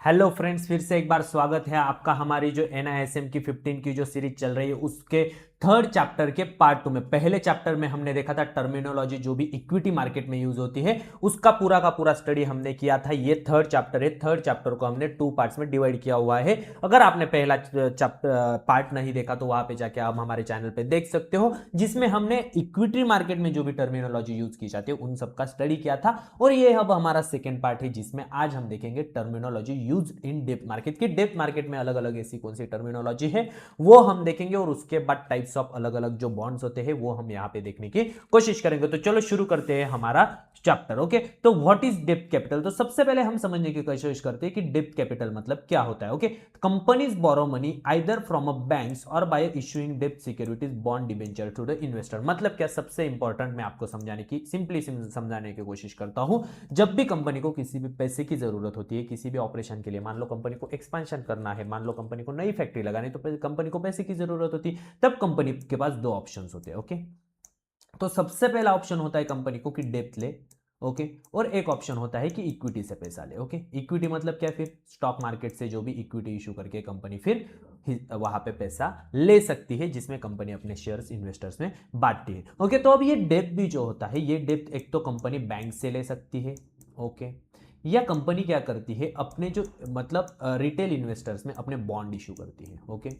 Hello friends, फिर से एक बार स्वागत है आपका हमारी जो NISM की 15 की जो सीरीज चल रही है उसके थर्ड चैप्टर के पार्ट 2 में। पहले चैप्टर में हमने देखा था टर्मिनोलॉजी जो भी इक्विटी मार्केट में यूज होती है उसका पूरा का पूरा स्टडी हमने किया था। ये थर्ड चैप्टर है। थर्ड चैप्टर को हमने 2 पार्ट्स में डिवाइड किया हुआ है। अगर आपने पहला चैप्टर पार्ट नहीं देखा तो वहां पे जाके आप हमारे चैनल पे देख सकते हो, जिसमें हमने इक्विटी मार्केट में जो भी टर्मिनोलॉजी यूज की जाती है उन सबका स्टडी किया था। और ये अब हमारा सेकेंड पार्ट है जिसमें आज हम देखेंगे terminology use in depth market की। डेप्थ मार्केट में अलग अलग ऐसी कौन सी टर्मिनोलॉजी है वो हम देखेंगे, और उसके बाद टाइप्स ऑफ अलग अलग जो बॉन्ड्स होते हैं वो हम यहां पे देखने की कोशिश करेंगे। तो चलो शुरू करते हैं हमारा चैप्टर। ओके, तो व्हाट इज डेप्थ कैपिटल। तो सबसे पहले हम समझने की कोशिश करते हैं कि डेप्थ कैपिटल मतलब क्या होता है। Okay, companies borrow money either from a banks और बाय इशूइंग डेप्थ securities bond debenture to the investor. मतलब क्या, सबसे इंपॉर्टेंट मैं आपको समझाने की सिंपली समझाने की कोशिश करता हूं। जब भी कंपनी को किसी भी पैसे की जरूरत होती है किसी भी ऑपरेशन के लिए, मान लो कंपनी को एक्सपेंशन करना है, मान लो कंपनी को नई फैक्ट्री लगानी, तो कंपनी को पैसे की जरूरत होती है, तब कंपनी के पास दो ऑप्शंस होते हैं। ओके, तो सबसे पहला ऑप्शन होता है कंपनी को कि डेप्थ ले। ओके, और एक ऑप्शन होता है कि इक्विटी से पैसा ले। ओके, इक्विटी मतलब क्या, फिर स्टॉक मार्केट से जो भी इक्विटी इशू करके कंपनी फिर वहां पे पैसा ले सकती है, जिसमें कंपनी अपने शेयर्स इन्वेस्टर्स में बांटती है। ओके, तो अब ये डेप्थ भी जो होता है, ये डेप्थ एक तो कंपनी बैंक से ले सकती है। ओके, या कंपनी क्या करती है, अपने जो मतलब रिटेल इन्वेस्टर्स में अपने बॉन्ड इशू करती है। ओके,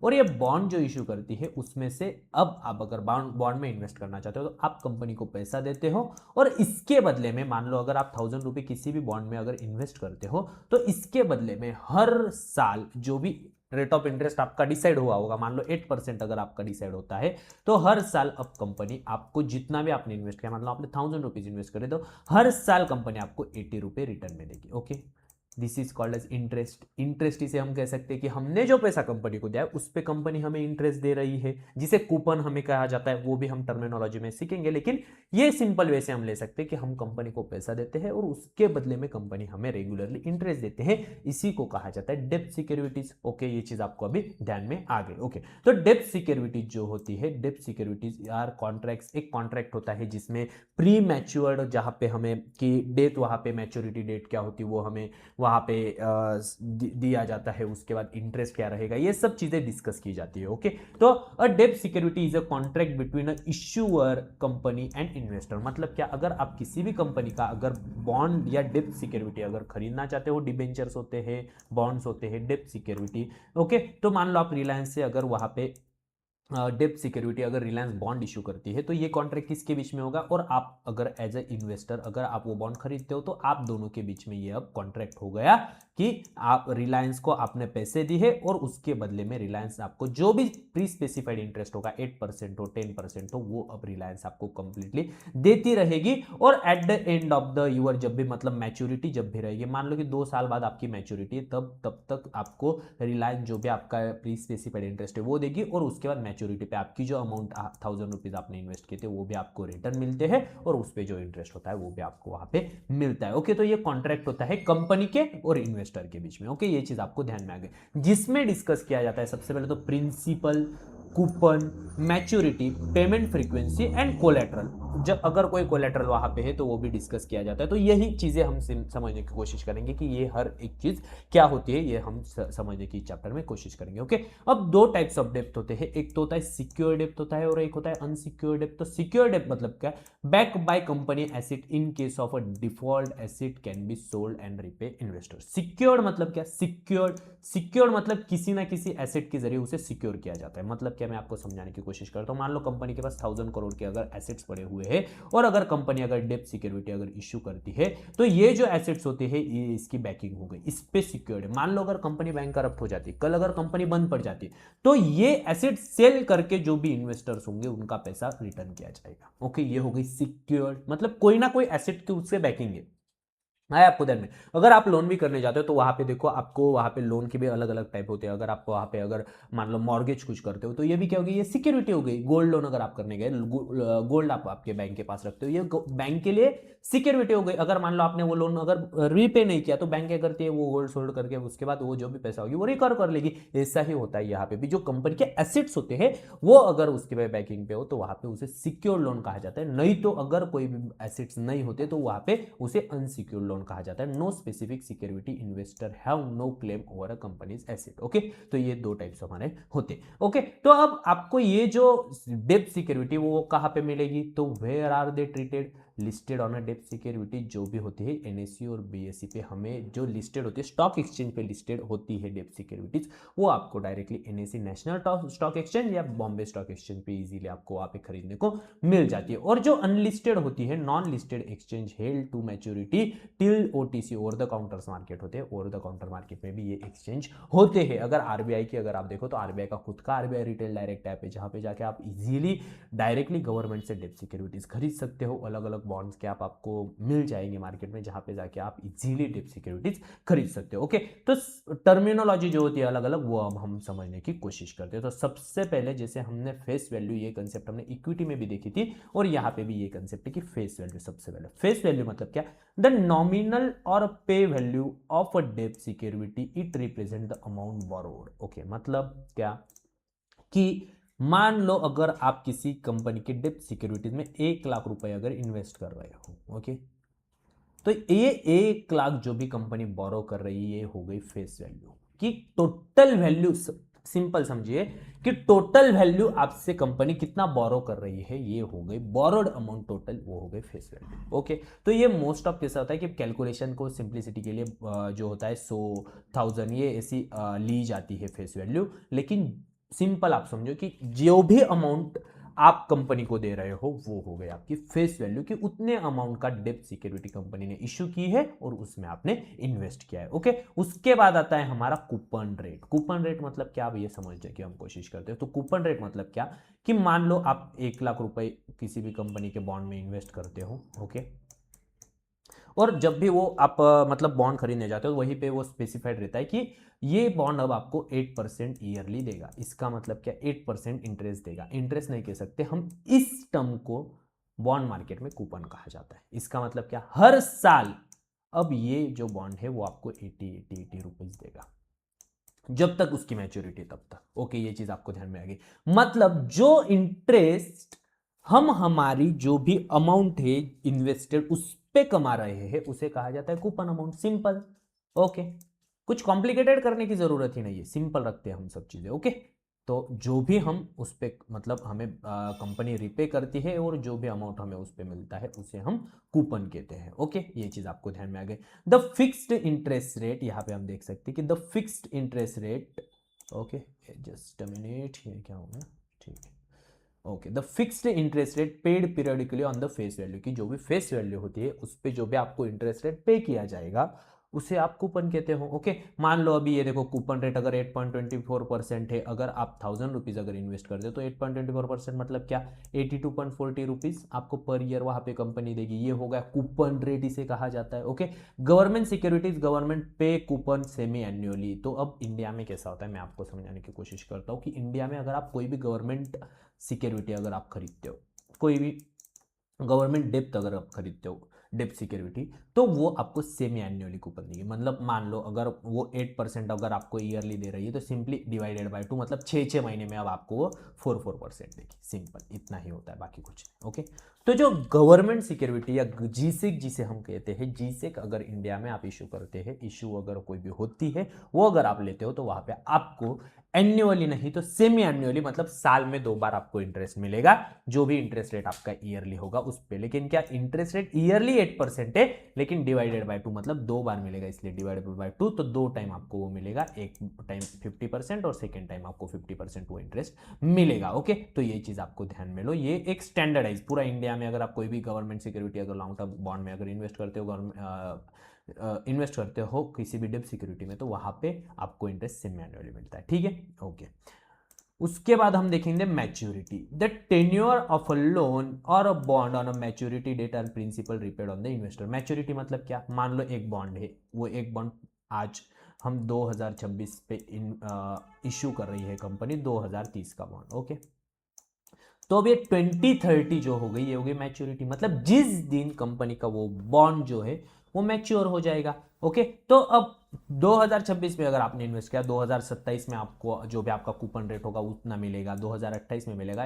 और ये बॉन्ड जो इशू करती है उसमें से अब आप अगर बॉन्ड बॉन्ड में इन्वेस्ट करना चाहते हो तो आप कंपनी को पैसा देते हो, और इसके बदले में मान लो अगर आप 1000 रुपये किसी भी बॉन्ड में अगर इन्वेस्ट करते हो तो इसके बदले में हर साल जो भी रेट ऑफ इंटरेस्ट आपका डिसाइड हुआ होगा, मान लो 8% अगर आपका डिसाइड होता है, तो हर साल अब कंपनी आपको जितना भी आपने इन्वेस्ट किया, मतलब आपने 1000 रुपीज इन्वेस्ट करे तो हर साल कंपनी आपको 80 रुपये रिटर्न में देगी। Okay, this is called as interest. Interest इसे हम कह सकते हैं कि हमने जो पैसा कंपनी को दिया है उस पे कंपनी हमें इंटरेस्ट दे रही है, जिसे कूपन हमें कहा जाता है, वो भी हम टर्मिनोलॉजी में सीखेंगे। लेकिन ये सिंपल वे से हम ले सकते हैं कि हम कंपनी को पैसा देते हैं और उसके बदले में कंपनी हमें रेगुलरली इंटरेस्ट देते हैं। इसी को कहा जाता है डेप्थ सिक्योरिटीज। ओके, ये चीज आपको अभी ध्यान में आ गई। ओके, तो डेप्थ सिक्योरिटीज जो होती है, डेप्थ सिक्योरिटीज आर कॉन्ट्रैक्ट्स। एक कॉन्ट्रैक्ट होता है जिसमें प्री मैच्योर्ड, जहां पे हमें कि डेट, वहां पे मैच्योरिटी डेट क्या होती है वो हमें वहां पे दिया जाता है, उसके बाद इंटरेस्ट क्या रहेगा, ये सब चीजें डिस्कस की जाती है। ओके, तो अ डेब्ट security is a contract between a issuer company and investor. मतलब क्या, अगर आप किसी भी कंपनी का अगर बॉन्ड या डेब्ट सिक्योरिटी अगर खरीदना चाहते हो, डिबेंचर्स होते हैं, बॉन्ड्स होते हैं, डेब्ट सिक्योरिटी। ओके, तो मान लो आप रिलायंस से अगर वहां पे डेप्थ सिक्योरिटी अगर रिलायंस बॉन्ड इशू करती है तो ये कॉन्ट्रैक्ट किसके बीच में होगा, और आप अगर एज ए इन्वेस्टर अगर आप वो बॉन्ड खरीदते हो तो आप दोनों के बीच में ये अब कॉन्ट्रैक्ट हो गया कि आप रिलायंस को आपने पैसे दिए और उसके बदले में रिलायंस आपको जो भी प्री स्पेसिफाइड इंटरेस्ट होगा, 8% हो 10% हो, वो अब रिलायंस आपको कंप्लीटली देती रहेगी। और at the end of the year, जब भी मतलब मैच्योरिटी जब भी रहेगी, मान लो कि 2 साल बाद आपकी मैच्योरिटी है, तब तक आपको रिलायंस जो भी आपका प्री स्पेसिफाइड इंटरेस्ट है वो देगी, और उसके बाद मैच्योरिटी पे आपकी जो अमाउंट 1000 रुपीज आपने इन्वेस्ट किए थे वो भी आपको रिटर्न मिलते हैं, और उस पर जो इंटरेस्ट होता है वो भी आपको वहां पे मिलता है। ओके, तो ये कॉन्ट्रैक्ट होता है कंपनी के और इन्वेस्टर के बीच में। ओके, ये चीज आपको ध्यान में आ गई, जिसमें डिस्कस किया जाता है सबसे पहले तो principal, coupon, maturity, payment frequency and collateral. जब अगर कोई कोलेट्रल वहां पे है तो वो भी डिस्कस किया जाता है। तो यही चीजें हम समझने की कोशिश करेंगे कि ये हर एक चीज क्या होती है, ये हम समझने की चैप्टर में कोशिश करेंगे। ओके, अब दो टाइप्स ऑफ डेप्थ होते हैं, एक तो होता है सिक्योर डेप्थ होता है और एक होता है अनसिक्योर डेप्थ। तो सिक्योर डेप्थ मतलब क्या, back by company asset in case of a default asset can be sold and repay investor. Secured मतलब क्या, सिक्योर्ड मतलब किसी ना किसी एसेट के जरिए उसे सिक्योर किया जाता है। मतलब क्या, मैं आपको समझाने की कोशिश करता हूं। मान लो कंपनी के पास 1000 करोड़ के अगर एसेट्स पड़े हुए हैं, और अगर कंपनी अगर डेप्थ सिक्योरिटी अगर इश्यू करती है तो ये जो एसेट्स होते हैं ये इसकी बैकिंग हो गई, इस पे सिक्योर्ड है। मान लो अगर कंपनी बैंक करप्ट हो जाती है, कल अगर कंपनी बंद पड़ जाती है, तो ये एसेट सेल करके जो भी इन्वेस्टर्स होंगे उनका पैसा रिटर्न किया जाएगा। ओके, ये हो गई सिक्योर्ड, मतलब कोई ना कोई एसेट की उससे बैकिंग है। आया आपको ध्यान में। अगर आप लोन भी करने जाते हो तो वहां पे देखो, आपको वहां पे लोन के भी अलग अलग टाइप होते हैं। अगर आप वहां पे अगर मान लो मॉर्गेज कुछ करते हो तो ये भी क्या होगी, ये सिक्योरिटी हो गई। गोल्ड लोन अगर आप करने गए, गोल्ड आप आपके बैंक के पास रखते हो, ये बैंक के लिए सिक्योरिटी हो गई। अगर मान लो आपने वो लोन अगर रीपे नहीं किया तो बैंक क्या करती है, वो गोल्ड सोल्ड करके उसके बाद वो जो भी पैसा होगी वो रिकवर कर लेगी। ऐसा ही होता है यहाँ पे भी, जो कंपनी के एसेट्स होते हैं वो अगर उसके बैकिंग पे हो तो वहां पे उसे सिक्योर लोन कहा जाता है। नहीं तो अगर कोई भी एसेट्स नहीं होते तो वहां पे उसे अनसिक्योर लोन कूपन कहा जाता है। No specific security investor have no claim over a company's asset. Okay, तो ये दो टाइप्स हमारे होते। ओके, तो अब आपको ये जो डेब्ट सिक्योरिटी वो कहाँ पे मिलेगी, तो where are they traded, listed on a डेब्ट सिक्योरिटी जो भी होती है एनएससी और बीएसई पे हमें जो लिस्टेड होती है, स्टॉक एक्सचेंज पे लिस्टेड होती है डेब्ट सिक्योरिटीज, वो आपको directly NSC national stock exchange या बॉम्बे स्टॉक एक्सचेंज पे इजीली आपको वहां पे खरीदने को मिल जाती है। और जो अनलिस्टेड होती है, non listed exchange held to maturity till OTC over the counters market होते हैं, ओवर द काउंटर मार्केट में भी ये एक्सचेंज होते हैं। अगर आरबीआई की अगर आप देखो तो आरबीआई का खुद का आरबीआई रिटेल डायरेक्ट ऐप है, जहां पे जाके आप इजीली डायरेक्टली गवर्नमेंट से डेब्ट सिक्योरिटीज खरीद सकते हो। अलग अलग बॉन्ड्स के आप आपको मिल जाएंगे मार्केट में, जहां पे जाके आप इजीली डेब्ट सिक्योरिटीज खरीद सकते हो। ओके, तो टर्मिनोलॉजी जो होती है अलग अलग, वो अब हम समझने की कोशिश करते हैं। तो सबसे पहले जैसे हमने फेस वैल्यू, ये कंसेप्ट हमने इक्विटी में भी देखी थी और यहाँ पे भी ये कंसेप्ट है कि फेस वैल्यू। सबसे पहले फेस वैल्यू मतलब क्या, द नॉमिनल और पे वैल्यू ऑफ अ डेब्ट security, it represent the amount borrowed. Okay, मतलब क्या कि मान लो अगर आप किसी कंपनी की डेब्ट सिक्योरिटीज में 1 लाख रुपए अगर इन्वेस्ट कर रहे हो, ओके, तो ये 1 लाख जो भी कंपनी बोरो कर रही है, ये हो गई फेस वैल्यू कि टोटल वैल्यू। सिंपल समझिए कि टोटल वैल्यू आपसे कंपनी कितना बोरो कर रही है, ये हो गई बोरोड अमाउंट टोटल, वो हो गई फेस वैल्यू। ओके, तो ये मोस्ट ऑफ कैसा होता है कि कैलकुलेशन को सिंप्लिसिटी के लिए जो होता है 100,000 ये ऐसी ली जाती है फेस वैल्यू। लेकिन सिंपल आप समझो कि जो भी अमाउंट आप कंपनी को दे रहे हो वो हो गई आपकी फेस वैल्यू, कि उतने अमाउंट का डेब्ट सिक्योरिटी कंपनी ने इश्यू की है और उसमें आपने इन्वेस्ट किया है। ओके, उसके बाद आता है हमारा कूपन रेट। कूपन रेट मतलब क्या, अब ये समझने की हम कोशिश करते हैं। तो कूपन रेट मतलब क्या कि मान लो आप 1 लाख रुपए किसी भी कंपनी के बॉन्ड में इन्वेस्ट करते हो, ओके, और जब भी वो आप मतलब बॉन्ड खरीदने जाते हो वहीं पे वो स्पेसिफाइड रहता है कि ये बॉन्ड अब आपको 8% ईयरली देगा। इसका मतलब क्या, 8% इंटरेस्ट देगा। इंटरेस्ट नहीं कह सकते हम, इस टर्म को बॉन्ड मार्केट में कूपन कहा जाता है। इसका मतलब क्या, हर साल अब ये जो बॉन्ड है वो आपको 80 रुपीज देगा, जब तक उसकी मैच्योरिटी तब तक। ओके, ये चीज आपको ध्यान में आ गई। मतलब जो इंटरेस्ट हम हमारी जो भी अमाउंट है इन्वेस्टेड उस पे कमा रहे हैं, उसे कहा जाता है कूपन अमाउंट। सिंपल। ओके, कुछ कॉम्प्लिकेटेड करने की जरूरत ही नहीं है, सिंपल रखते हैं हम सब चीजें। ओके, तो जो भी हम उस पे मतलब हमें कंपनी रिपे करती है और जो भी अमाउंट हमें उस पे मिलता है उसे हम कूपन कहते हैं। ओके, ये चीज आपको ध्यान में आ गई। द फिक्स्ड इंटरेस्ट रेट, यहां पे हम देख सकते हैं कि the fixed interest rate, okay just a minute, ये क्या हो गया, ठीक है, okay, the fixed interest rate paid periodically on the face value, की जो भी फेस वैल्यू होती है उस पे जो भी आपको इंटरेस्ट रेट पे किया जाएगा उसे आप कूपन कहते हो। ओके, मान लो अभी ये देखो कूपन रेट अगर 8.24% है, अगर आप 1000 रुपीज अगर इन्वेस्ट करते हो तो 8.24% मतलब क्या, 82.40 रुपीज आपको पर ईयर वहां पे कंपनी देगी। ये होगा कूपन रेट, इसे कहा जाता है। ओके, गवर्नमेंट सिक्योरिटीज गवर्नमेंट पे कूपन सेमी एन्युअली। तो अब इंडिया में कैसा होता है मैं आपको समझाने की कोशिश करता हूँ कि इंडिया में अगर आप कोई भी गवर्नमेंट सिक्योरिटी अगर आप खरीदते हो, कोई भी गवर्नमेंट डेप्ट अगर आप खरीदते हो डेप्ट सिक्योरिटी, तो वो आपको सेमी एन्युअली कूपन देगी। मतलब मान लो अगर वो 8% अगर आपको ईयरली दे रही है तो सिंपली डिवाइडेड बाय 2, मतलब 6 महीने में अब आपको वो 4% देगी। सिंपल इतना ही होता है, बाकी कुछ नहीं। ओके, तो जो गवर्नमेंट सिक्योरिटी या जीसेक जिसे हम कहते हैं, जीसेक अगर इंडिया में आप इशू करते हैं, इशू अगर कोई भी होती है वो अगर आप लेते हो तो वहां पे आपको एन्युअली नहीं तो सेमी एन्युअली, मतलब साल में 2 बार आपको इंटरेस्ट मिलेगा, जो भी इंटरेस्ट रेट आपका ईयरली होगा उस पे। लेकिन क्या इंटरेस्ट रेट ईयरली 8% है, लेकिन डिवाइडेड बाय 2, मतलब 2 बार मिलेगा, इसलिए डिवाइडेड बाय 2, तो 2 टाइम आपको वो मिलेगा। एक टाइम 50% और सेकेंड टाइम आपको 50% वो इंटरेस्ट मिलेगा। ओके, तो ये चीज आपको ध्यान में लो, ये एक स्टैंडर्डाइज पूरा इंडिया में अगर आप कोई भी गवर्नमेंट सिक्योरिटी अगर लॉन्ग टर्म बॉन्ड में अगर इन्वेस्ट करते हो किसी भी डेब्ट सिक्योरिटी में, तो वहां पे आपको इंटरेस्ट सेमी एनुअली मिलता है। ठीक है, ओके। उसके बाद हम देखेंगे maturity, the tenure of a loan और a bond on a maturity date और principal repaid on the investor. मैच्योरिटी मतलब क्या, मान लो एक बॉन्ड है, वो एक बॉन्ड आज हम 2026 पे इश्यू कर रही है कंपनी 2030 का बॉन्ड। ओके, तो अब ये 2030 जो हो गई, ये हो गई मैच्योरिटी, मतलब जिस दिन कंपनी का वो बॉन्ड जो है वो मैच्योर हो जाएगा। ओके, तो अब 2026 में अगर आपने इन्वेस्ट किया, 2027 में आपको जो भी आपका कूपन रेट होगा उतना मिलेगा, 2028 में मिलेगा,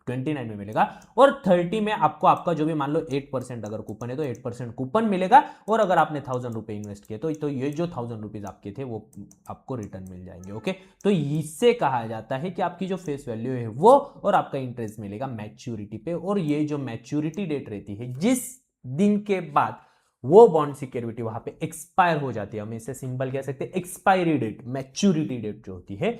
29 में मिलेगा। और 30 में आपको आपका जो भी मान लो 8% अगर कूपन है तो 8% कूपन मिलेगा। और अगर आपने 1000 रुपए इन्वेस्ट किए तो ये जो 1000 रुपीज आपके थे वो आपको रिटर्न मिल जाएंगे। ओके, तो इससे कहा जाता है कि आपकी जो फेस वैल्यू है वो और आपका इंटरेस्ट मिलेगा मैच्योरिटी पे। और ये जो मैच्योरिटी डेट रहती है, जिस दिन के बाद वो बॉन्ड सिक्योरिटी वहां पे एक्सपायर हो जाती है, हम इसे सिंपल कह सकते हैं एक्सपायरी डेट। मैच्योरिटी डेट जो होती है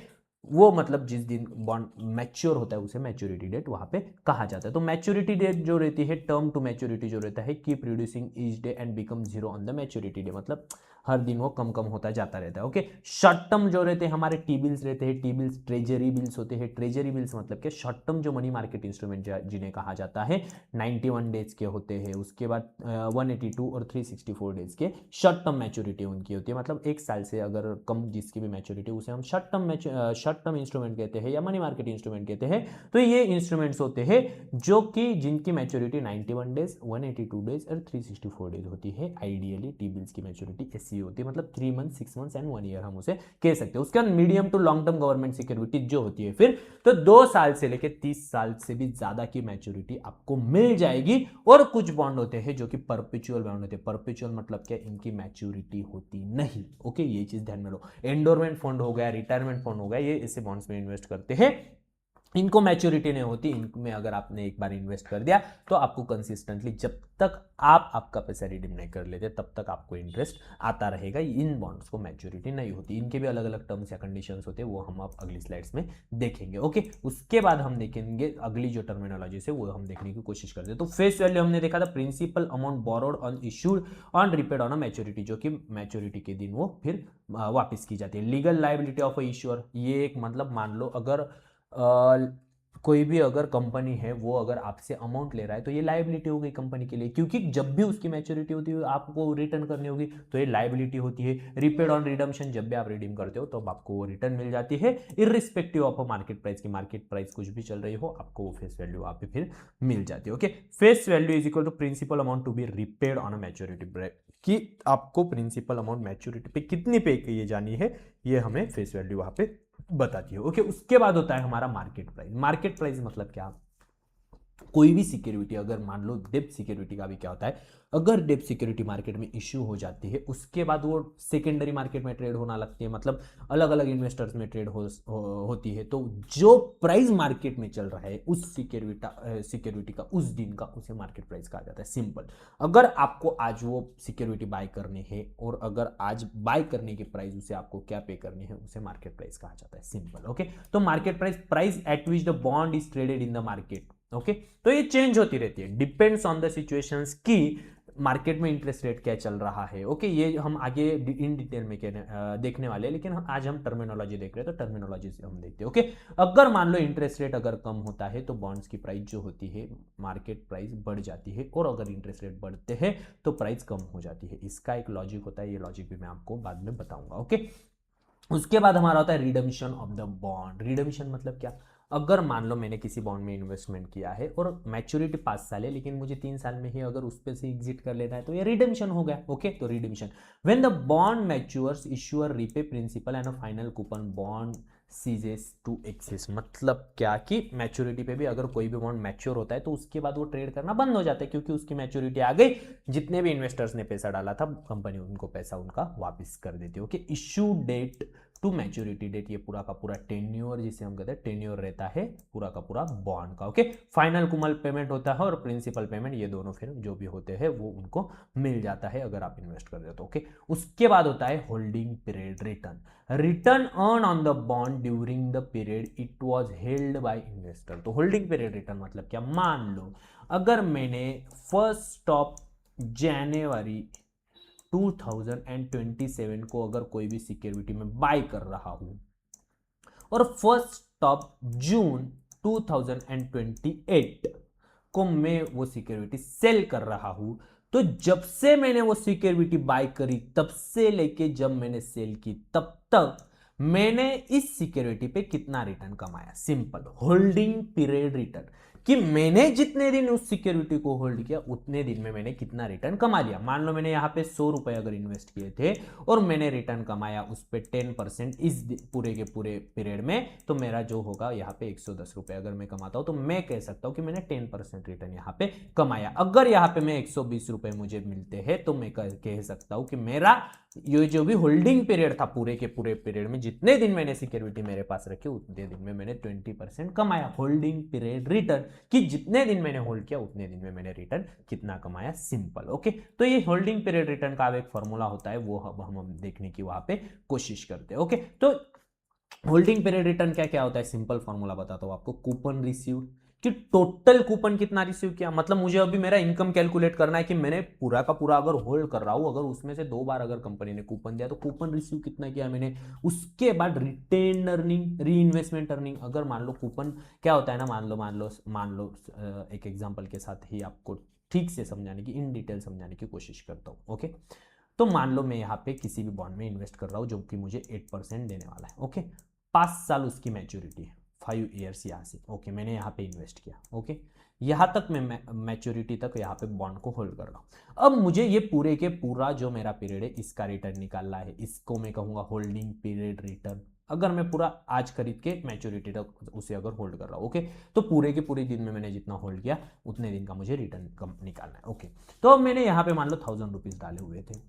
वो मतलब जिस दिन बॉन्ड मैच्योर होता है उसे मैच्योरिटी डेट वहां पे कहा जाता है। तो मैच्योरिटी डेट जो रहती है, टर्म टू मैच्योरिटी जो रहता है, keep reducing each day and become zero on the maturity day, मतलब हर दिन वो कम कम होता जाता रहता है। ओके, शॉर्ट टर्म जो रहते हैं हमारे टी बिल्स रहते हैं, टी बिल्स ट्रेजरी बिल्स होते हैं। ट्रेजरी बिल्स मतलब क्या, शॉर्ट टर्म जो मनी मार्केट इंस्ट्रूमेंट जिन्हें कहा जाता है 91 डेज के होते हैं। उसके बाद 182 और 364 डेज के शॉर्ट टर्म मैच्योरिटी उनकी होती है, मतलब एक साल से अगर कम जिसकी भी मैच्योरिटी उसे हम शॉर्ट टर्म इंस्ट्रूमेंट कहते हैं या मनी मार्केट इंस्ट्रूमेंट कहते हैं। तो ये इंस्ट्रूमेंट्स होते हैं जो कि जिनकी मैच्योरिटी 91 डेज, 182 डेज और 364 डेज होती है। आइडियली टी बिल्स की मैच्योरिटी ऐसी होती है, मतलब 3 मंथ, 6 मंथ्स एंड 1 ईयर हम उसे कह सकते हैं। उसके बाद medium to long term government security जो होती है फिर तो 2 साल से लेकर 30 साल से भी ज्यादा की मैच्योरिटी आपको मिल जाएगी। और कुछ बॉन्ड होते हैं जो कि परपेचुअल बॉन्ड होते हैं। परपेचुअल मतलब क्या, इनकी मैच्योरिटी होती नहीं। ओके, ये चीज ध्यान में लो। एंडोरमेंट फंड हो गया, रिटायरमेंट फंड हो गया, ये ऐसे बॉन्ड्स में इन्वेस्ट करते हैं, इनको मैच्योरिटी नहीं होती। इनमें अगर आपने एक बार इन्वेस्ट कर दिया तो आपको कंसिस्टेंटली जब तक आप आपका पैसा रिडीम नहीं कर लेते तब तक आपको इंटरेस्ट आता रहेगा। इन बॉन्ड्स को मैच्योरिटी नहीं होती। इनके भी अलग अलग टर्म्स या कंडीशंस होते हैं, वो हम आप अगली स्लाइड्स में देखेंगे। ओके, उसके बाद हम देखेंगे अगली जो टर्मिनोलॉजी से वो हम देखने की कोशिश करते हैं। तो फेस वैल्यू हमने देखा था, principal amount borrowed on issued on repaid on a maturity, जो कि मैच्योरिटी के दिन वो फिर वापस की जाती है। Legal liability of a issuer, ये एक मतलब मान लो अगर कोई भी अगर कंपनी है वो अगर आपसे अमाउंट ले रहा है तो ये लायबिलिटी हो गई कंपनी के लिए, क्योंकि जब भी उसकी मैच्योरिटी होती है आपको रिटर्न करनी होगी तो ये लायबिलिटी होती है। रिपेड ऑन रिडम्पशन, जब भी आप रिडीम करते हो तो आपको वो रिटर्न मिल जाती है इररिस्पेक्टिव ऑफ मार्केट प्राइस की। मार्केट प्राइस कुछ भी चल रही हो आपको वो फेस वैल्यू वहां पे फिर मिल जाती है। Okay, face value is equal to principal amount to be repaid on a maturity break, कि आपको प्रिंसिपल अमाउंट मैच्योरिटी पे कितनी पे की जानी है ये हमें फेस वैल्यू वहां पे बताती है। ओके, उसके बाद होता है हमारा मार्केट प्राइस। मार्केट प्राइस मतलब क्या, कोई भी सिक्योरिटी अगर मान लो डेब्ट सिक्योरिटी का भी क्या होता है, अगर डेब्ट सिक्योरिटी मार्केट में इश्यू हो जाती है उसके बाद वो सेकेंडरी मार्केट में ट्रेड होना लगती है, मतलब अलग अलग इन्वेस्टर्स में ट्रेड होती है। तो जो प्राइस मार्केट में चल रहा है उस सिक्योरिटी का उस दिन का उसे मार्केट प्राइस कहा जाता है। सिंपल, अगर आपको आज वो सिक्योरिटी बाय करनी है और अगर आज बाय करने की प्राइस उसे आपको क्या पे करनी है उसे मार्केट प्राइस कहा जाता है। सिंपल। ओके, तो market price at which the bond is traded in the market. Okay, तो ये चेंज होती रहती है, डिपेंड्स ऑन द सिचुएशंस की मार्केट में इंटरेस्ट रेट क्या चल रहा है। ओके, ये हम आगे इन डिटेल में देखने वाले हैं, लेकिन आज हम टर्मिनोलॉजी देख रहे हैं तो टर्मिनोलॉजी से हम देखते हैं। ओके, अगर मान लो इंटरेस्ट रेट अगर कम होता है तो बॉन्ड्स की प्राइस जो होती है मार्केट प्राइस बढ़ जाती है, और अगर इंटरेस्ट रेट बढ़ते हैं तो प्राइस कम हो जाती है। इसका एक लॉजिक होता है, ये लॉजिक भी मैं आपको बाद में बताऊंगा। ओके, उसके बाद हमारा होता है redemption of the bond. Redemption मतलब क्या, अगर मान लो मैंने किसी बॉन्ड में इन्वेस्टमेंट किया है और मैच्योरिटी 5 साल है लेकिन मुझे 3 साल में ही अगर उस पे से एग्जिट कर लेना है तो ये रिडम्पशन हो गया। ओके, तो redemption, when the bond matures issuer repay principal and a final coupon bond ceases to exist, मतलब क्या कि मैच्योरिटी पे भी अगर कोई भी बॉन्ड मैच्योर होता है तो उसके बाद वो ट्रेड करना बंद हो जाता है, क्योंकि उसकी मैच्योरिटी आ गई। जितने भी इन्वेस्टर्स ने पैसा डाला था कंपनी उनको पैसा उनका वापस कर देती है। Okay, issue date to maturity date, ये पूरा का पूरा टेन्योर जिसे हम कहते हैं टेन्योर रहता है पूरा का पूरा बॉन्ड का। ओके, फाइनल कुमल पेमेंट होता है और प्रिंसिपल पेमेंट, ये दोनों फिर जो भी होते हैं वो उनको मिल जाता है अगर आप इन्वेस्ट कर दे तो। ओके, उसके बाद होता है holding period return, return earn on the bond during the period it was held by investor. तो होल्डिंग पीरियड रिटर्न मतलब क्या, मान लो अगर मैंने 1 जनवरी 2027 को अगर कोई भी सिक्योरिटी में बाय कर रहा हूं और 1 जून 2028 को मैं वो सिक्योरिटी सेल कर रहा हूं, तो जब से मैंने वो सिक्योरिटी बाय करी तब से लेके जब मैंने सेल की तब तक मैंने इस सिक्योरिटी पे कितना रिटर्न कमाया। सिंपल, होल्डिंग पीरियड रिटर्न, कि मैंने जितने दिन उस सिक्योरिटी को होल्ड किया उतने दिन में मैंने कितना रिटर्न कमा लिया। मान लो मैंने यहाँ पे 100 रुपए अगर इन्वेस्ट किए थे और मैंने रिटर्न कमाया उस पर 10% इस पूरे के पूरे पीरियड में, तो मेरा जो होगा यहाँ पे 110 रुपए अगर मैं कमाता हूँ तो मैं कह सकता हूँ कि मैंने 10% रिटर्न यहाँ पे कमाया। अगर यहाँ पे मैं 120 रुपए मुझे मिलते हैं तो मैं कह सकता हूँ कि मेरा ये जो भी होल्डिंग पीरियड था पूरे के पूरे पीरियड में जितने दिन मैंने सिक्योरिटी मेरे पास रखी उतने दिन में मैंने 20% कमाया। होल्डिंग पीरियड रिटर्न कि जितने दिन मैंने होल्ड किया उतने दिन में मैंने रिटर्न कितना कमाया, सिंपल। ओके, तो ये होल्डिंग पीरियड रिटर्न का एक फॉर्मूला होता है, वो हम देखने की वहां पे कोशिश करते हैं। ओके, तो होल्डिंग पीरियड रिटर्न क्या क्या होता है, सिंपल फॉर्मूला बताता हूं आपको। कूपन रिसीव कि टोटल कूपन कितना रिसीव किया, मतलब मुझे अभी मेरा इनकम कैलकुलेट करना है कि मैंने पूरा का पूरा अगर होल्ड कर रहा हूं, अगर उसमें से 2 बार अगर कंपनी ने कूपन दिया तो कूपन रिसीव कितना किया मैंने। उसके बाद रिटेन अर्निंग, री इन्वेस्टमेंट अर्निंग। अगर मान लो कूपन क्या होता है ना, मान लो एक एग्जांपल के साथ ही आपको ठीक से समझाने की, इन डिटेल समझाने की कोशिश करता हूं। ओके, तो मान लो मैं यहाँ पे किसी भी बॉन्ड में इन्वेस्ट कर रहा हूँ जो कि मुझे 8% देने वाला है। ओके, 5 साल उसकी मैच्योरिटी है, 5 ईयर्स यहाँ से। ओके, मैंने यहाँ पे इन्वेस्ट किया। ओके, यहाँ तक मैं मैच्योरिटी तक यहाँ पे बॉन्ड को होल्ड कर रहा हूँ। अब मुझे ये पूरे के पूरा जो मेरा पीरियड है इसका रिटर्न निकालना है, इसको मैं कहूँगा होल्डिंग पीरियड रिटर्न। अगर मैं पूरा आज खरीद के मैच्योरिटी तक उसे अगर होल्ड कर रहा हूँ, ओके, तो पूरे के पूरे दिन में मैंने जितना होल्ड किया उतने दिन का मुझे रिटर्न निकालना है। ओके, तो अब मैंने यहाँ पे मान लो 1000 रुपीज डाले हुए थे।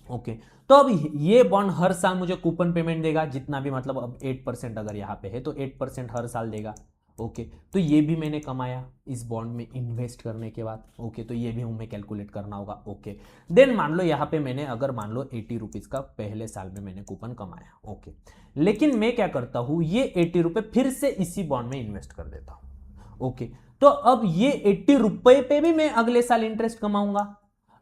ओके, तो अब ये बॉन्ड हर साल मुझे कूपन पेमेंट देगा जितना भी, मतलब अब 8% अगर यहाँ पे है तो 8% हर साल देगा। ओके, तो ये भी मैंने कमाया इस बॉन्ड में इन्वेस्ट करने के बाद। ओके, तो ये भी हमें कैलकुलेट करना होगा। ओके, देन मान लो यहाँ पे मैंने अगर मान लो 80 रुपीज का पहले साल में मैंने कूपन कमाया। ओके, लेकिन मैं क्या करता हूँ, ये 80 रुपए फिर से इसी बॉन्ड में इन्वेस्ट कर देता हूँ। ओके, तो अब ये 80 रुपए पे भी मैं अगले साल इंटरेस्ट कमाऊंगा।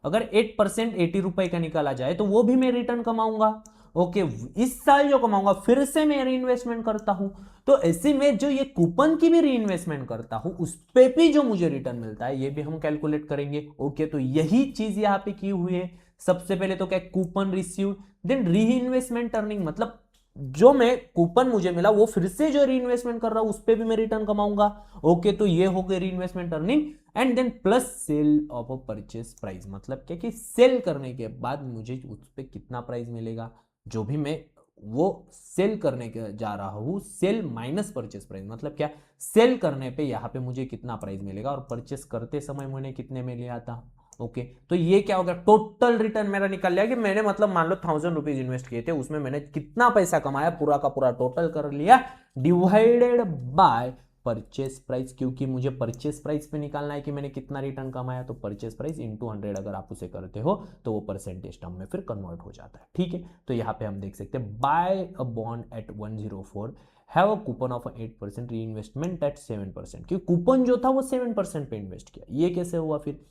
अगर 8% 80 रुपए का निकाला जाए तो वो भी मैं रिटर्न कमाऊंगा। ओके, इस साल जो कमाऊंगा फिर से मैं री इन्वेस्टमेंट करता हूं, तो ऐसे में जो ये कूपन की भी री इन्वेस्टमेंट करता हूं उस पे भी जो मुझे रिटर्न मिलता है ये भी हम कैलकुलेट करेंगे। ओके, तो यही चीज यहां पे की हुई है। सबसे पहले तो क्या, कूपन रिसीव, देन री इन्वेस्टमेंट अर्निंग, मतलब जो मैं कूपन मुझे मिला वो फिर से जो री इन्वेस्टमेंट कर रहा हूं उस पे भी मैं रिटर्न कमाऊंगा। ओके, तो ये हो गई reinvestment earning. And then plus sale of a purchase price, मतलब क्या कि सेल करने के बाद मुझे उस पर कितना प्राइस मिलेगा, जो भी मैं वो सेल करने के जा रहा हूं, सेल माइनस परचेस प्राइस, मतलब क्या, सेल करने पे यहाँ पे मुझे कितना प्राइस मिलेगा और परचेस करते समय मैंने कितने में लिया था। ओके, तो ये क्या हो गया, टोटल रिटर्न मेरा निकल लिया कि मैंने, मतलब मान लो 1000 रुपीज इन्वेस्ट किए थे, उसमें मैंने कितना पैसा कमाया पूरा का पूरा टोटल कर लिया, डिवाइडेड बाय परचेस प्राइस। क्योंकि मुझे परचेस प्राइस पे निकालना है कि मैंने कितना रिटर्न कमाया, तो परचेस प्राइस इंटू 100 अगर आप उसे करते हो तो वो परसेंटेज टर्म में फिर कन्वर्ट हो जाता है। ठीक है, तो यहाँ पे हम देख सकते हैं buy a bond at 104 have a coupon of 8% री इन्वेस्टमेंट एट 7%। क्योंकि कूपन जो था वो 7% पे इन्वेस्ट किया। ये कैसे हुआ, फिर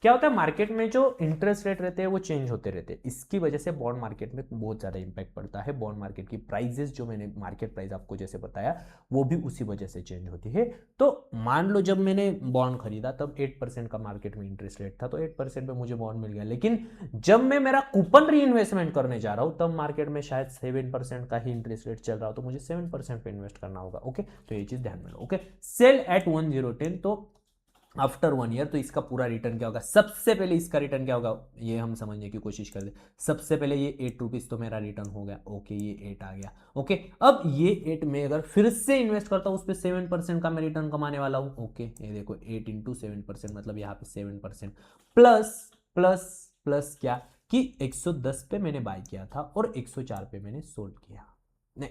क्या होता है, मार्केट में जो इंटरेस्ट रेट रहते हैं वो चेंज होते रहते हैं, इसकी वजह से बॉन्ड मार्केट में बहुत ज्यादा इंपैक्ट पड़ता है। बॉन्ड मार्केट की प्राइजेस जो मैंने मार्केट प्राइस आपको जैसे बताया वो भी उसी वजह से चेंज होती है। तो मान लो जब मैंने बॉन्ड खरीदा तब 8% का मार्केट में इंटरेस्ट रेट था, तो 8% पे मुझे बॉन्ड मिल गया। लेकिन जब मैं मेरा कूपन री इन्वेस्टमेंट करने जा रहा हूं तब मार्केट में शायद 7% का ही इंटरेस्ट रेट चल रहा हो, तो मुझे 7% पे इन्वेस्ट करना होगा। ओके, तो ये चीज ध्यान में लो। ओके, सेल एट 1010, तो आफ्टर 1 ईयर, तो इसका पूरा रिटर्न क्या होगा, सबसे पहले इसका रिटर्न क्या होगा ये हम समझने की कोशिश करते हैं। सबसे पहले ये 8 रुपीज तो मेरा रिटर्न हो गया। ओके, ये 8 आ गया। ओके, अब ये 8 में अगर फिर से इन्वेस्ट करता हूं उस पर 7% का मैं रिटर्न कमाने वाला हूं। ओके, ये देखो 8 इंटू 7%, मतलब यहाँ पे 7% प्लस प्लस प्लस क्या कि 110 पे मैंने बाय किया था और 104 पे मैंने सोल्ड किया, नहीं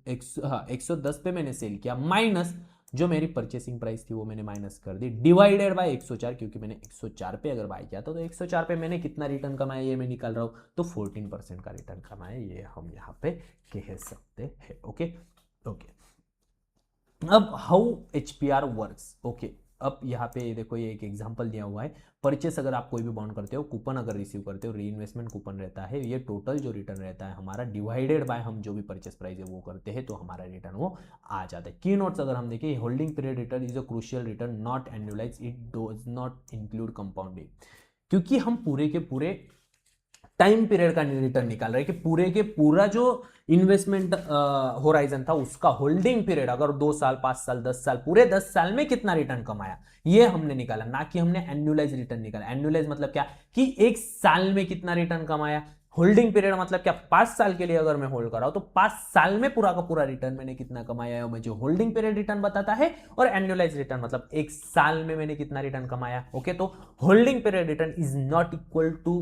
110 पे मैंने सेल किया, माइनस जो मेरी परचेसिंग प्राइस थी वो मैंने माइनस कर दी, डिवाइडेड बाय 104, क्योंकि मैंने 104 पे अगर बाय किया था तो 104 पे मैंने कितना रिटर्न कमाया ये मैं निकाल रहा हूं, तो 14% का रिटर्न कमाया, ये हम यहाँ पे कह सकते हैं। ओके ओके, अब हाउ एचपीआर वर्क्स। ओके, अब यहाँ पे देखो ये एक एग्जांपल दिया हुआ है। परचेस अगर आप कोई भी बॉन्ड करते हो, कूपन अगर रिसीव करते हो, री इन्वेस्टमेंट कूपन रहता है, ये टोटल जो रिटर्न रहता है हमारा डिवाइडेड बाय हम जो भी परचेस प्राइस है वो करते हैं, तो हमारा रिटर्न वो आ जाता है। की नोट्स अगर हम देखें, holding period return is a crucial return not annualise, it does not include compounding. क्योंकि हम पूरे के पूरे टाइम पीरियड का रिटर्न निकाल रहे हैं कि पूरे के पूरा जो इन्वेस्टमेंट होराइजन था उसका होल्डिंग पीरियड, अगर 2 साल 5 साल 10 साल, पूरे 10 साल में कितना रिटर्न कमाया ये हमने निकाला, ना कि हमने एनुअलाइज रिटर्न निकाला। एनुअलाइज मतलब क्या कि एक साल में कितना रिटर्न कमाया। होल्डिंग पीरियड मतलब क्या, 5 साल के लिए अगर मैं होल्ड कर रहा हूं तो 5 साल में पूरा का पूरा रिटर्न मैंने कितना कमाया है मुझे होल्डिंग पीरियड रिटर्न बताता है। और एनुअलाइज रिटर्न मतलब एक साल में मैंने कितना रिटर्न कमाया। ओके, तो holding period return is not equal to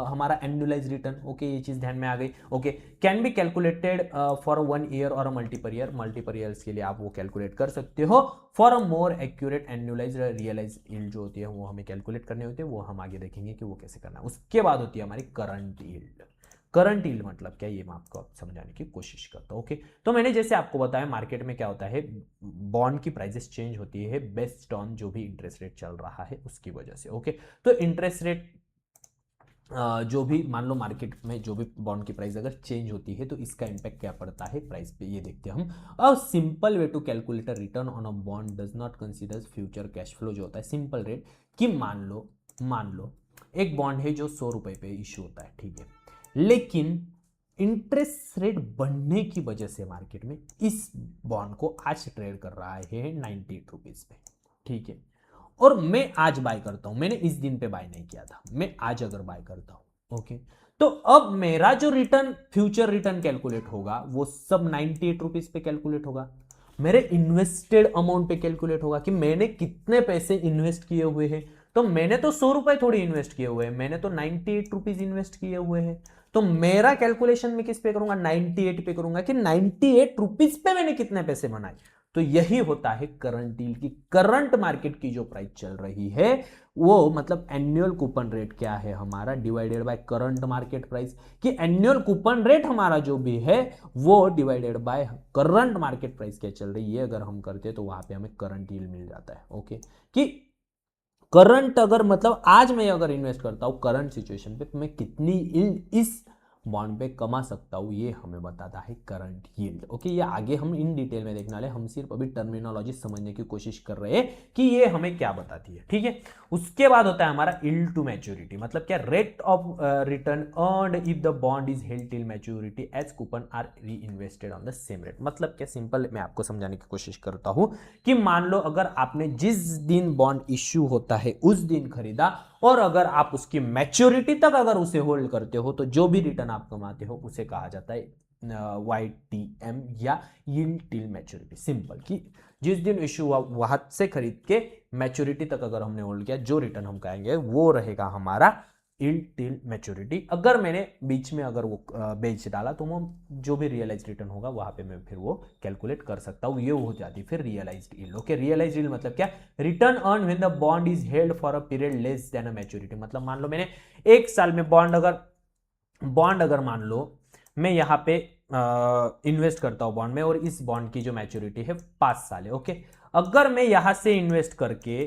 हमारा एनुअलाइज रिटर्न। ओके, ये चीज ध्यान में आ गई। Okay, can be calculated for 1 year और मल्टीपल ईयर। मल्टीपल ईयर्स के लिए आप वो कैलकुलेट कर सकते हो। For a more accurate annualise realise yield जो होती है वो हमें कैलकुलेट करनी होती है, वो हम आगे देखेंगे कि वो कैसे करना है। उसके बाद होती है हमारी करंट यील्ड। करंट यील्ड मतलब क्या, ये मैं आपको समझाने की कोशिश करता हूं। ओके, तो मैंने जैसे आपको बताया मार्केट में क्या होता है, बॉन्ड की प्राइसेस चेंज होती है बेस्ड ऑन जो भी इंटरेस्ट रेट चल रहा है उसकी वजह से। ओके, तो इंटरेस्ट रेट जो भी मान लो मार्केट में जो भी बॉन्ड की प्राइस अगर चेंज होती है तो इसका इंपैक्ट क्या पड़ता है प्राइस पे, ये देखते हैं हम। A simple way to calculate return on a bond does not consider future cash flow जो होता है सिंपल रेट, कि मान लो एक बॉन्ड है जो 100 रुपए पे इश्यू होता है, ठीक है, लेकिन इंटरेस्ट रेट बढ़ने की वजह से मार्केट में इस बॉन्ड को आज ट्रेड कर रहा है 98 रुपीज पे, ठीक है, और मैं आज बाय करता हूं, मैंने इस दिन पे बाय नहीं किया था, मैं आज अगर बाय करता हूं, ओके, तो अब मेरा जो रिटर्न फ्यूचर रिटर्न कैलकुलेट होगा वो सब 98 रुपीज पे कैलकुलेट होगा। मेरे इन्वेस्टेड अमाउंट पे कैलकुलेट होगा कि मैंने कितने पैसे इन्वेस्ट किए हुए हैं। तो मैंने तो 100 रुपए थोड़ी इन्वेस्ट किए हुए हैं, मैंने तो 98 रुपीज इन्वेस्ट किए हुए हैं। तो मेरा कैलकुलेशन में किस पे करूंगा, 98 पे करूंगा कि 98 रुपीज पे मैंने कितने पैसे बनाए। तो यही होता है करंट यील्ड की। करंट मार्केट की जो प्राइस चल रही है वो मतलब एनुअल कूपन रेट क्या है हमारा divided by current market price, कि एनुअल कूपन रेट हमारा जो भी है वो divided by current market price क्या चल रही है, अगर हम करते हैं तो वहां पे हमें करंट यील्ड मिल जाता है। ओके, कि करंट अगर मतलब आज मैं अगर इन्वेस्ट करता हूं करंट सिचुएशन पे तो मैं कितनी यील्ड इस बॉन्ड पे कमा सकता हूं, ये हमें बताता है करंट यील्ड। ओके, ये आगे हम इन डिटेल में देखने वाले, हम सिर्फ अभी टर्मिनोलॉजी समझने की कोशिश कर रहे हैं कि ये हमें क्या बताती है, ठीक है। उसके बाद होता है हमारा यील्ड टू मैच्योरिटी, मतलब क्या, rate of return earned if the bond is held till maturity as coupon are reinvested on the same rate. मतलब क्या, सिंपल मैं आपको समझाने की कोशिश करता हूं कि मान लो अगर आपने जिस दिन बॉन्ड इश्यू होता है उस दिन खरीदा और अगर आप उसकी मैच्योरिटी तक अगर उसे होल्ड करते हो तो जो भी रिटर्न आप कमाते हो उसे कहा जाता है YTM या यील्ड टिल मैच्योरिटी। सिंपल, कि जिस दिन इश्यू हुआ वहां से खरीद के मैच्योरिटी तक अगर हमने होल्ड किया जो रिटर्न हम कहेंगे वो रहेगा हमारा यील्ड टिल मैच्योरिटी। अगर मैंने बीच में अगर वो बेच डाला तो वो जो भी रियलाइज रिटर्न होगा वहां पे मैं फिर वो कैलकुलेट कर सकता हूँ, ये हो जाती फिर realised yield. Okay, realised yield मतलब क्या, return earn when the bond is held for a period less than a maturity. मतलब मान लो मैंने एक साल में बॉन्ड अगर मान लो मैं यहाँ पे इन्वेस्ट करता हूँ बॉन्ड में और इस बॉन्ड की जो मैच्योरिटी है 5 साल है। ओके, अगर मैं यहां से इन्वेस्ट करके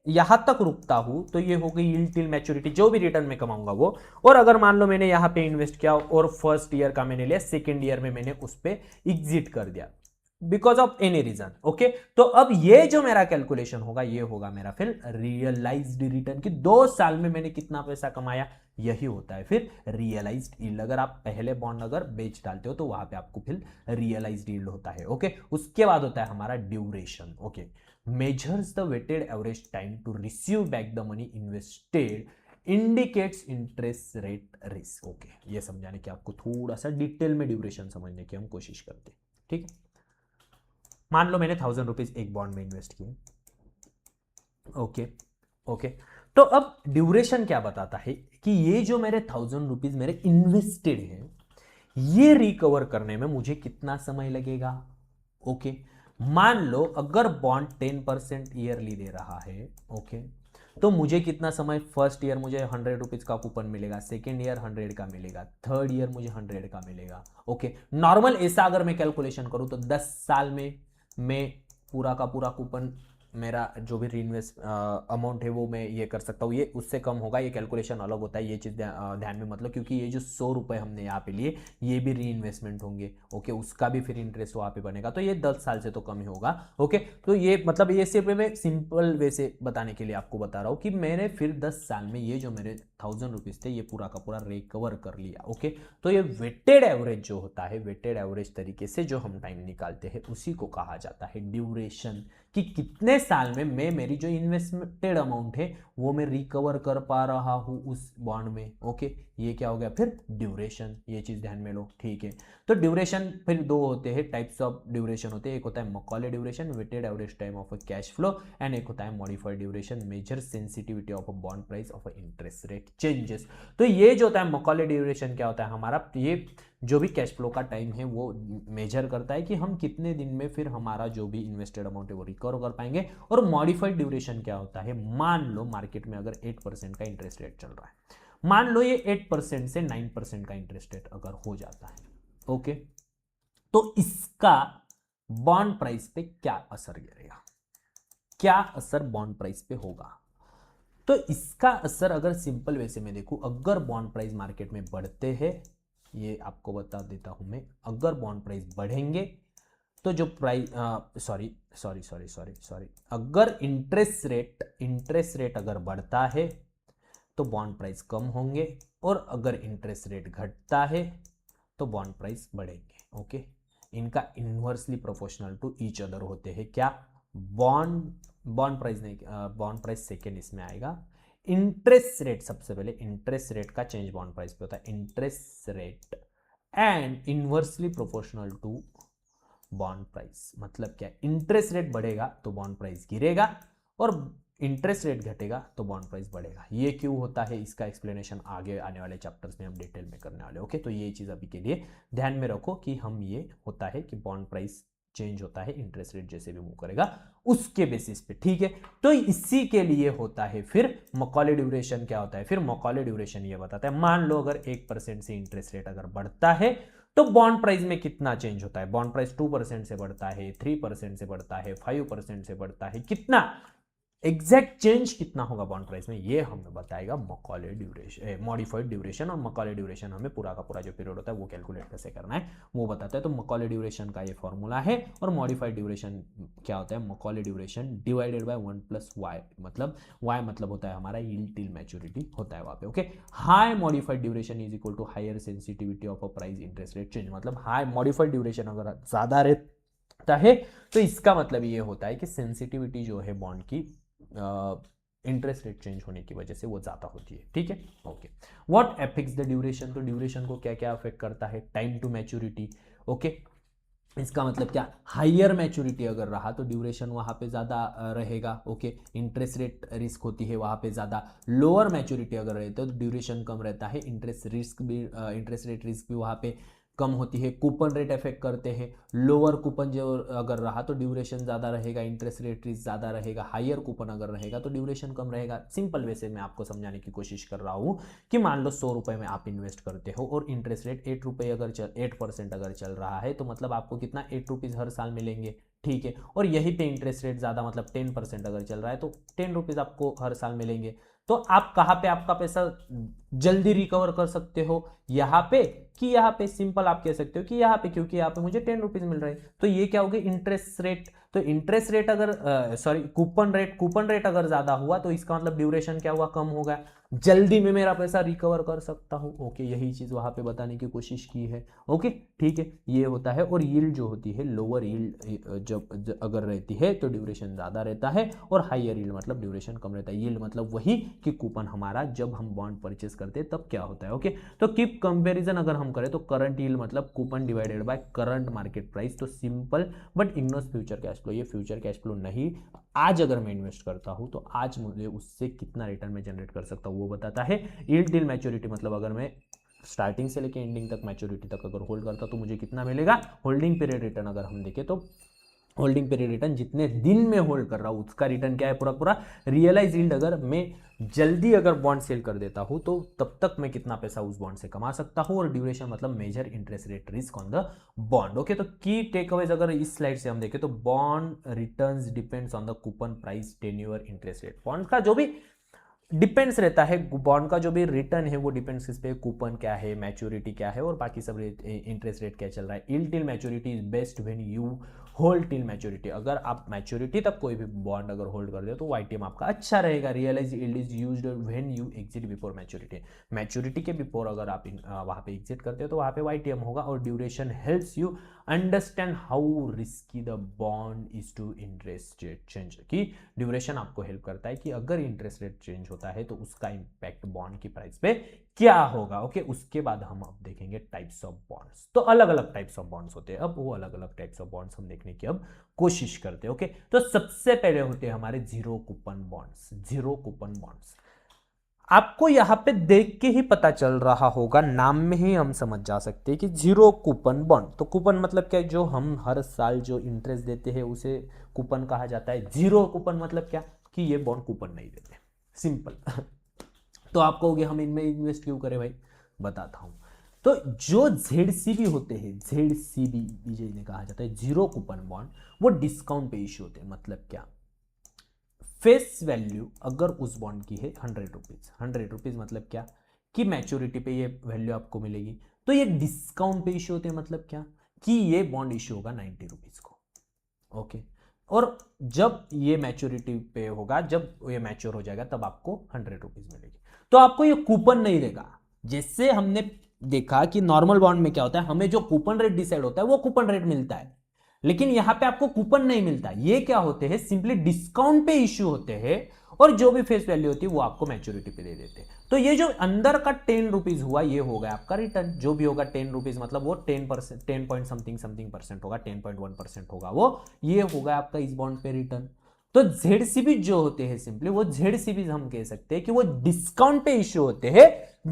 यहां तक रुकता हूं तो ये हो गई यील्ड टिल मैच्योरिटी, जो भी रिटर्न में कमाऊंगा वो। और अगर मान लो मैंने यहां पे इन्वेस्ट किया और फर्स्ट ईयर का मैंने लिया, सेकेंड ईयर में मैंने उस पर एग्जिट कर दिया because of any reason. Okay, तो अब ये जो मेरा कैलकुलेशन होगा ये होगा मेरा फिर रियलाइज्ड रिटर्न, की 2 साल में मैंने कितना पैसा कमाया, यही होता है फिर रियलाइज्ड यील्ड। अगर आप पहले बॉन्ड अगर बेच डालते हो तो वहां पे आपको फिर रियलाइज्ड यील्ड होता है। ओके, उसके बाद होता है हमारा duration. Okay, measures the weighted average time to receive back the money invested, indicates interest rate risk. Okay, ये समझाने की आपको थोड़ा सा डिटेल में ड्यूरेशन समझने की हम कोशिश करते हैं, ठीक है। मान लो मैंने 1000 रुपीज एक बॉन्ड में इन्वेस्ट किए। ओके ओके, तो अब ड्यूरेशन क्या बताता है कि ये जो मेरे 1000 रुपीज मेरे इन्वेस्टेड है ये रिकवर करने में मुझे कितना समय लगेगा। ओके, मान लो अगर बॉन्ड 10% ईयरली दे रहा है, ओके, तो मुझे कितना समय, फर्स्ट ईयर मुझे 100 रुपीज का कूपन मिलेगा, सेकेंड ईयर 100 का मिलेगा, थर्ड ईयर मुझे 100 का मिलेगा। ओके, नॉर्मल ऐसा अगर मैं कैलकुलेशन करूं तो 10 साल में मैं पूरा का पूरा कूपन मेरा जो भी रीइन्वेस्ट अमाउंट है वो मैं ये कर सकता हूँ। ये उससे कम होगा, ये कैलकुलेशन अलग होता है, ये चीज़ ध्यान में मतलब, क्योंकि ये जो 100 रुपये हमने यहाँ पे लिए ये भी री इन्वेस्टमेंट होंगे। ओके, उसका भी फिर इंटरेस्ट वहाँ पे बनेगा, तो ये 10 साल से तो कम ही होगा। ओके, तो ये मतलब ये सिर्फ मैं सिंपल वे से बताने के लिए आपको बता रहा हूँ कि मैंने फिर 10 साल में ये जो मेरे ₹1000 थे, ये पूरा का पूरा रिकवर कर लिया। ओके, तो ये वेटेड एवरेज जो होता है, वेटेड एवरेज तरीके से जो हम टाइम निकालते हैं उसी को कहा जाता है ड्यूरेशन, कि कितने साल में मैं मेरी जो इन्वेस्टेड अमाउंट है वो मैं रिकवर कर पा रहा हूं उस बॉन्ड में। ओके, ये क्या हो गया फिर ड्यूरेशन, ये चीज ध्यान में लो। ठीक है, तो ड्यूरेशन फिर दो होते हैं, टाइप्स ऑफ ड्यूरेशन होते हैं, एक होता है Macaulay duration, weighted average time of a cash flow, and एक होता है modified duration, measure sensitivity of a bond price of a interest rate changes. तो ये जो होता है मकॉले ड्यूरेशन क्या होता है हमारा, ये जो भी कैश फ्लो का टाइम है वो मेजर करता है कि हम कितने दिन में फिर हमारा जो भी इन्वेस्टेड अमाउंट है वो रिकवर कर पाएंगे। और मॉडिफाइड ड्यूरेशन क्या होता है, मान लो मार्केट में अगर 8% का इंटरेस्ट रेट चल रहा है, मान लो ये 8% से 9% का इंटरेस्ट रेट अगर हो जाता है, ओके, तो इसका बॉन्ड प्राइस पे क्या असर गिरेगा, क्या असर बॉन्ड प्राइस पे होगा। तो इसका असर अगर सिंपल वे से मैं देखूं, अगर बॉन्ड प्राइस मार्केट में बढ़ते हैं, ये आपको बता देता हूं मैं, अगर बॉन्ड प्राइस बढ़ेंगे तो जो प्राइस सॉरी अगर इंटरेस्ट रेट अगर बढ़ता है तो बॉन्ड प्राइस कम होंगे, और अगर इंटरेस्ट रेट घटता है तो बॉन्ड प्राइस बढ़ेंगे। ओके, इनका inversely proportional to each other होते हैं। क्या, बॉन्ड प्राइस नहीं, बॉन्ड प्राइस सेकेंड इसमें आएगा। इंटरेस्ट रेट सबसे पहले, इंटरेस्ट रेट का चेंज बॉन्ड प्राइस पे होता है, interest rate and inversely proportional to bond price. मतलब क्या, इंटरेस्ट रेट बढ़ेगा तो बॉन्ड प्राइस गिरेगा, और इंटरेस्ट रेट घटेगा तो बॉन्ड प्राइस बढ़ेगा। ये क्यों होता है, इसका एक्सप्लेनेशन आगे आने वाले चैप्टर्स में हम डिटेल में करने वाले। ओके, तो ये चीज अभी के लिए ध्यान में रखो कि हम ये होता है कि बॉन्ड प्राइस चेंज होता है, इंटरेस्ट रेट जैसे भी मूव करेगा उसके बेसिस पे। ठीक है, तो इसी के लिए होता है फिर मकॉले ड्यूरेशन। क्या होता है फिर मकॉले ड्यूरेशन, ये बताता है मान लो अगर 1% से इंटरेस्ट रेट अगर बढ़ता है तो बॉन्ड प्राइस में कितना चेंज होता है। बॉन्ड प्राइस 2% से बढ़ता है, 3% से बढ़ता है, 5% से बढ़ता है, कितना एग्जैक्ट चेंज कितना होगा बॉन्ड प्राइस में, ये हमें बताएगा मकॉले ड्यूरेशन, मॉडिफाइड ड्यूरेशन। और मकॉले ड्यूरेशन हमें पूरा का पूरा जो पीरियड होता है वो कैलकुलेट कैसे करना है वो बताता है। तो मकॉले ड्यूरेशन का ये फॉर्मूला है। और मॉडिफाइड ड्यूरेशन क्या होता है, Macaulay duration divided by 1+y, मतलब y मतलब होता है हमारा यील्ड टिल मैच्योरिटी होता है वहां पे। Okay, high modified duration is equal to higher sensitivity of a price interest rate change. मतलब हाई मॉडिफाइड ड्यूरेशन अगर ज्यादा रहता है तो इसका मतलब ये होता है कि सेंसिटिविटी जो है बॉन्ड की इंटरेस्ट रेट चेंज होने की वजह से वो ज्यादा होती है। ठीक है, okay. What affects the duration, तो ड्यूरेशन को क्या क्या अफेक्ट करता है, टाइम टू मैच्योरिटी। ओके, इसका मतलब क्या, हाइयर मैच्योरिटी अगर रहा तो ड्यूरेशन वहां पे ज्यादा रहेगा। ओके, इंटरेस्ट रेट रिस्क होती है वहां पे ज्यादा। लोअर मैच्योरिटी अगर रहता है तो ड्यूरेशन कम रहता है, इंटरेस्ट रेट रिस्क भी वहां पे कम होती है। कूपन रेट इफेक्ट करते हैं, लोअर कूपन जो अगर रहा तो ड्यूरेशन ज़्यादा रहेगा, इंटरेस्ट रेट ज़्यादा रहेगा। हायर कूपन अगर रहेगा तो ड्यूरेशन कम रहेगा। सिंपल वे से मैं आपको समझाने की कोशिश कर रहा हूँ कि मान लो 100 रुपये में आप इन्वेस्ट करते हो और इंटरेस्ट रेट 8% अगर चल रहा है तो मतलब आपको कितना, 8 रुपीज़ हर साल मिलेंगे। ठीक है, और यहीं पे इंटरेस्ट रेट ज़्यादा मतलब 10% अगर चल रहा है तो 10 रुपीज़ आपको हर साल मिलेंगे। तो आप कहाँ पे आपका पैसा जल्दी रिकवर कर सकते हो, यहाँ पे कि यहाँ पे। सिंपल आप कह सकते हो कि यहाँ पे, क्योंकि यहाँ पे मुझे 10 रुपीज मिल रहे हैं। तो ये क्या हो गया, इंटरेस्ट रेट। तो इंटरेस्ट रेट अगर कूपन रेट अगर ज्यादा हुआ तो इसका मतलब ड्यूरेशन क्या हुआ, कम होगा, जल्दी में मेरा पैसा रिकवर कर सकता हूँ। ओके, यही चीज वहां पे बताने की कोशिश की है। ओके, ठीक है, ये होता है। और यील्ड जो होती है, लोअर यील्ड जब अगर रहती है तो ड्यूरेशन ज्यादा रहता है, और हाइयर यील्ड मतलब ड्यूरेशन कम रहता है। यील्ड मतलब वही कि कूपन हमारा जब हम बॉन्ड परचेस करते हैं तब क्या होता है। ओके, तो कीप कंपैरिजन अगर हम करें तो करंट यील्ड मतलब coupon divided by current market price. तो simple, but ignores future cash flow. ये फ्यूचर कैश फ्लो नहीं, आज अगर मैं इन्वेस्ट करता हूं तो आज मुझे उससे कितना रिटर्न में जनरेट कर सकता हूं वो बताता है। यील्ड टिल मैच्योरिटी मतलब अगर मैं स्टार्टिंग से लेके एंडिंग तक, मैच्योरिटी तक अगर होल्ड करता तो मुझे कितना मिलेगा। होल्डिंग पीरियड रिटर्न अगर हम देखें तो होल्डिंग पीरियड रिटर्न, जितने दिन में होल्ड कर रहा हूं उसका रिटर्न क्या है, पूरा पूरा। रियलाइज यील्ड, अगर मैं जल्दी अगर बॉन्ड सेल कर देता हूं तो तब तक मैं कितना पैसा उस बॉन्ड से कमा सकता हूं। और ड्यूरेशन मतलब measure interest rate risk on the bond. Okay, तो की टेकअवेज अगर इस स्लाइड से हम देखें तो bond returns depends on the coupon price, tenure, interest rate. Bond का जो भी डिपेंड्स रहता है, बॉन्ड का जो भी रिटर्न है वो डिपेंड्स किस पे, कूपन क्या है, मैच्योरिटी क्या है, और बाकी सब इंटरेस्ट रेट क्या चल रहा है। Yield till maturity is best when you hold till maturity, अगर आप मैच्योरिटी तक कोई भी बॉन्ड अगर होल्ड कर दे तो YTM आपका अच्छा रहेगा। Realise yield is used when you exit before maturity, maturity के बिफोर अगर आप वहां पे एग्जिट करते हो तो वहां पे YTM होगा। और duration helps you understand how risky the bond is to interest rate change, की ड्यूरेशन आपको हेल्प करता है कि अगर इंटरेस्ट रेट चेंज होता है तो उसका इंपैक्ट बॉन्ड की प्राइस पे क्या होगा। ओके, उसके बाद हम अब देखेंगे टाइप्स ऑफ बॉन्ड्स। तो अलग अलग टाइप्स ऑफ बॉन्ड्स होते हैं, अब वो अलग अलग टाइप्स ऑफ बॉन्ड्स हम देखने की अब कोशिश करते हैं। ओके, तो सबसे पहले होते हैं हमारे zero coupon bonds. Zero coupon bonds आपको यहां पे देख के ही पता चल रहा होगा, नाम में ही हम समझ जा सकते हैं कि जीरो कूपन बॉन्ड। तो कूपन मतलब क्या है, जो हम हर साल जो इंटरेस्ट देते हैं उसे कूपन कहा जाता है। जीरो कूपन मतलब क्या, कि ये बॉन्ड कूपन नहीं देते, सिंपल। तो आप कहोगे हम इनमें इन्वेस्ट क्यों करें भाई, बताता हूं। तो जो ZCB होते हैं, ZCB जिन्हें कहा जाता है जीरो कूपन बॉन्ड, वो डिस्काउंट पे इश्यू होते हैं। मतलब क्या, फेस वैल्यू अगर उस बॉन्ड की है 100 रुपीज, 100 रुपीज मतलब क्या, कि मैच्योरिटी पे ये वैल्यू आपको मिलेगी। तो ये डिस्काउंट पे इश्यू होते हैं, मतलब क्या, कि ये बॉन्ड इश्यू होगा 90 रुपीज को। ओके, और जब ये मैच्योरिटी पे होगा, जब ये मैच्योर हो जाएगा तब आपको 100 रुपीज मिलेगी। तो आपको ये कूपन नहीं देगा। जैसे हमने देखा कि नॉर्मल बॉन्ड में क्या होता है, हमें जो कूपन रेट डिसाइड होता है वो कूपन रेट मिलता है, लेकिन यहां पे आपको कूपन नहीं मिलता। ये क्या होते हैं, सिंपली डिस्काउंट पे इश्यू होते हैं, और जो भी फेस वैल्यू होती है वो आपको मैच्योरिटी पे दे देते हैं। तो ये जो अंदर का 10 रुपीज हुआ, ये हो गया आपका रिटर्न। जो भी होगा 10 रुपीज मतलब वो 10%, 10 पॉइंट समथिंग समथिंग परसेंट होगा, 10.1% होगा वो, ये होगा आपका इस बॉन्ड पे रिटर्न। तो ZCB जो होते हैं, सिंपली वो ZCB हम कह सकते हैं कि वो डिस्काउंट पे इश्यू होते हैं,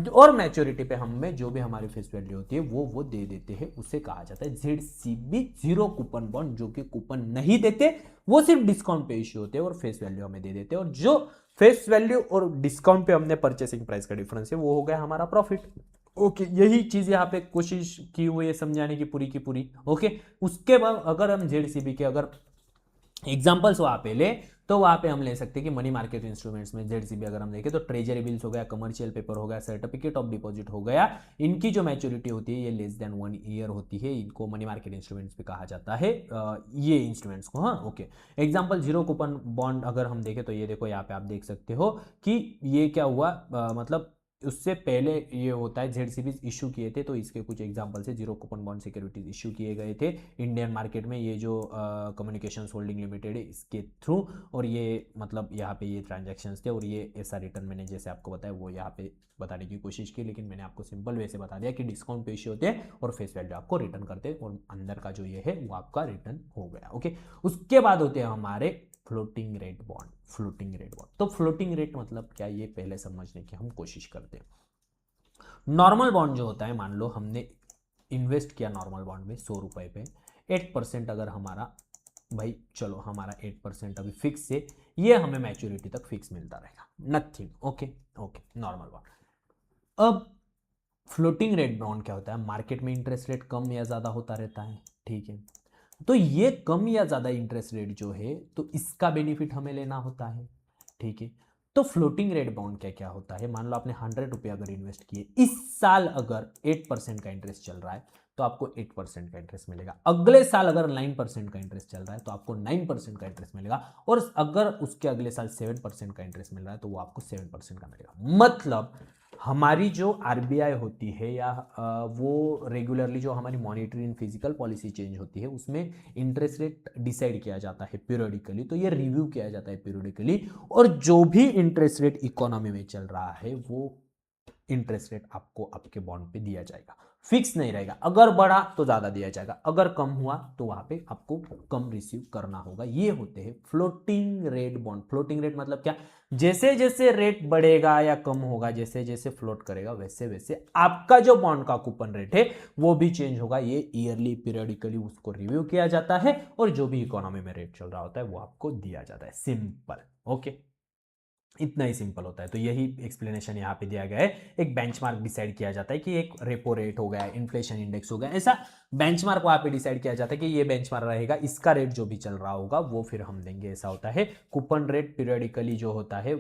और मैच्योरिटी पे हमें जो भी हमारी फेस वैल्यू होती है वो दे देते हैं। उसे कहा जाता है ZCB जीरो कूपन बॉन्ड, जो कि कूपन नहीं देते, वो सिर्फ डिस्काउंट पे इश्यू होते हैं और फेस वैल्यू हमें दे देते हैं। और जो फेस वैल्यू और डिस्काउंट पे हमने परचेसिंग प्राइस का डिफरेंस है, वो हो गया हमारा प्रॉफिट। ओके, यही चीज यहाँ पे कोशिश की हुई है समझाने की पूरी की पूरी। ओके, उसके बाद अगर हम ZCB के अगर एग्जाम्पल्स वहां पे ले, तो वहां पे हम ले सकते हैं कि मनी मार्केट इंस्ट्रूमेंट्स में ZCB अगर हम देखें तो ट्रेजरी बिल्स हो गया, कमर्शियल पेपर हो गया, सर्टिफिकेट ऑफ डिपॉजिट हो गया, इनकी जो मैच्योरिटी होती है ये लेस देन 1 ईयर होती है। इनको मनी मार्केट इंस्ट्रूमेंट्स भी कहा जाता है, ये इंस्ट्रूमेंट्स को। हाँ, okay. Example zero coupon bond अगर हम देखें तो ये देखो, यहाँ पे आप देख सकते हो कि ये क्या हुआ, मतलब उससे पहले ये होता है ZCB इशू किए थे, तो इसके कुछ एग्जांपल से zero coupon bond securities issue किए गए थे इंडियन मार्केट में, ये जो कम्युनिकेशंस होल्डिंग लिमिटेड है इसके थ्रू। और ये मतलब यहाँ पे ये ट्रांजैक्शंस थे, और ये ऐसा रिटर्न मैंने जैसे आपको बताया वो यहाँ पे बताने की कोशिश की, लेकिन मैंने आपको सिंपल वे से बता दिया कि डिस्काउंट पे इश्यू होते हैं और फेस वैल्यू आपको रिटर्न करते हैं, और अंदर का जो ये है वो आपका रिटर्न हो गया। ओके, उसके बाद होते हैं हमारे floating rate bond. Floating rate bond, तो फ्लोटिंग रेट मतलब क्या, ये पहले समझने की हम कोशिश करते हैं। नॉर्मल बॉन्ड जो होता है, मान लो हमने इन्वेस्ट किया नॉर्मल बॉन्ड में 100 रुपए पे, 8% अगर हमारा, भाई चलो हमारा 8% अभी फिक्स है, ये हमें मैच्योरिटी तक फिक्स मिलता रहेगा, nothing. Okay okay, normal bond. अब फ्लोटिंग रेट बॉन्ड क्या होता है, मार्केट में इंटरेस्ट रेट कम या ज्यादा होता रहता है, ठीक है। तो ये कम या ज्यादा इंटरेस्ट रेट जो है, तो इसका बेनिफिट हमें लेना होता है, ठीक है। तो फ्लोटिंग रेट बॉन्ड क्या क्या होता है, मान लो आपने 100 रुपये अगर इन्वेस्ट किए, इस साल अगर 8% का इंटरेस्ट चल रहा है तो आपको 8% का इंटरेस्ट मिलेगा। अगले साल अगर 9% का इंटरेस्ट चल रहा है तो आपको 9% का इंटरेस्ट मिलेगा, और अगर उसके अगले साल 7% का इंटरेस्ट मिल रहा है तो वो आपको 7% का मिलेगा। मतलब हमारी जो RBI होती है, या वो रेगुलरली जो हमारी monetary and physical policy change होती है, उसमें इंटरेस्ट रेट डिसाइड किया जाता है पीरियडिकली, तो ये रिव्यू किया जाता है पीरियडिकली, और जो भी इंटरेस्ट रेट इकोनॉमी में चल रहा है वो इंटरेस्ट रेट आपको आपके बॉन्ड पे दिया जाएगा, फिक्स नहीं रहेगा। अगर बढ़ा तो ज्यादा दिया जाएगा, अगर कम हुआ तो वहां पे आपको कम रिसीव करना होगा। ये होते हैं floating rate bond. Floating rate मतलब क्या, जैसे जैसे रेट बढ़ेगा या कम होगा, जैसे जैसे फ्लोट करेगा वैसे वैसे आपका जो बॉन्ड का कूपन रेट है वो भी चेंज होगा। ये ईयरली पीरियडिकली उसको रिव्यू किया जाता है, और जो भी इकोनॉमी में रेट चल रहा होता है वो आपको दिया जाता है, सिंपल। ओके। इतना ही सिंपल होता है। तो यही एक्सप्लेनेशन यहाँ पे दिया गया है। एक बेंचमार्क डिसाइड किया जाता है कि एक रेपो रेट हो गया, इन्फ्लेशन इंडेक्स हो गया, ऐसा बेंचमार्क वहाँ पे डिसाइड किया जाता है कि ये बेंचमार्क रहेगा, इसका रेट जो भी चल रहा होगा वो फिर हम देंगे, ऐसा होता है। कूपन रेट पीरियडिकली जो होता है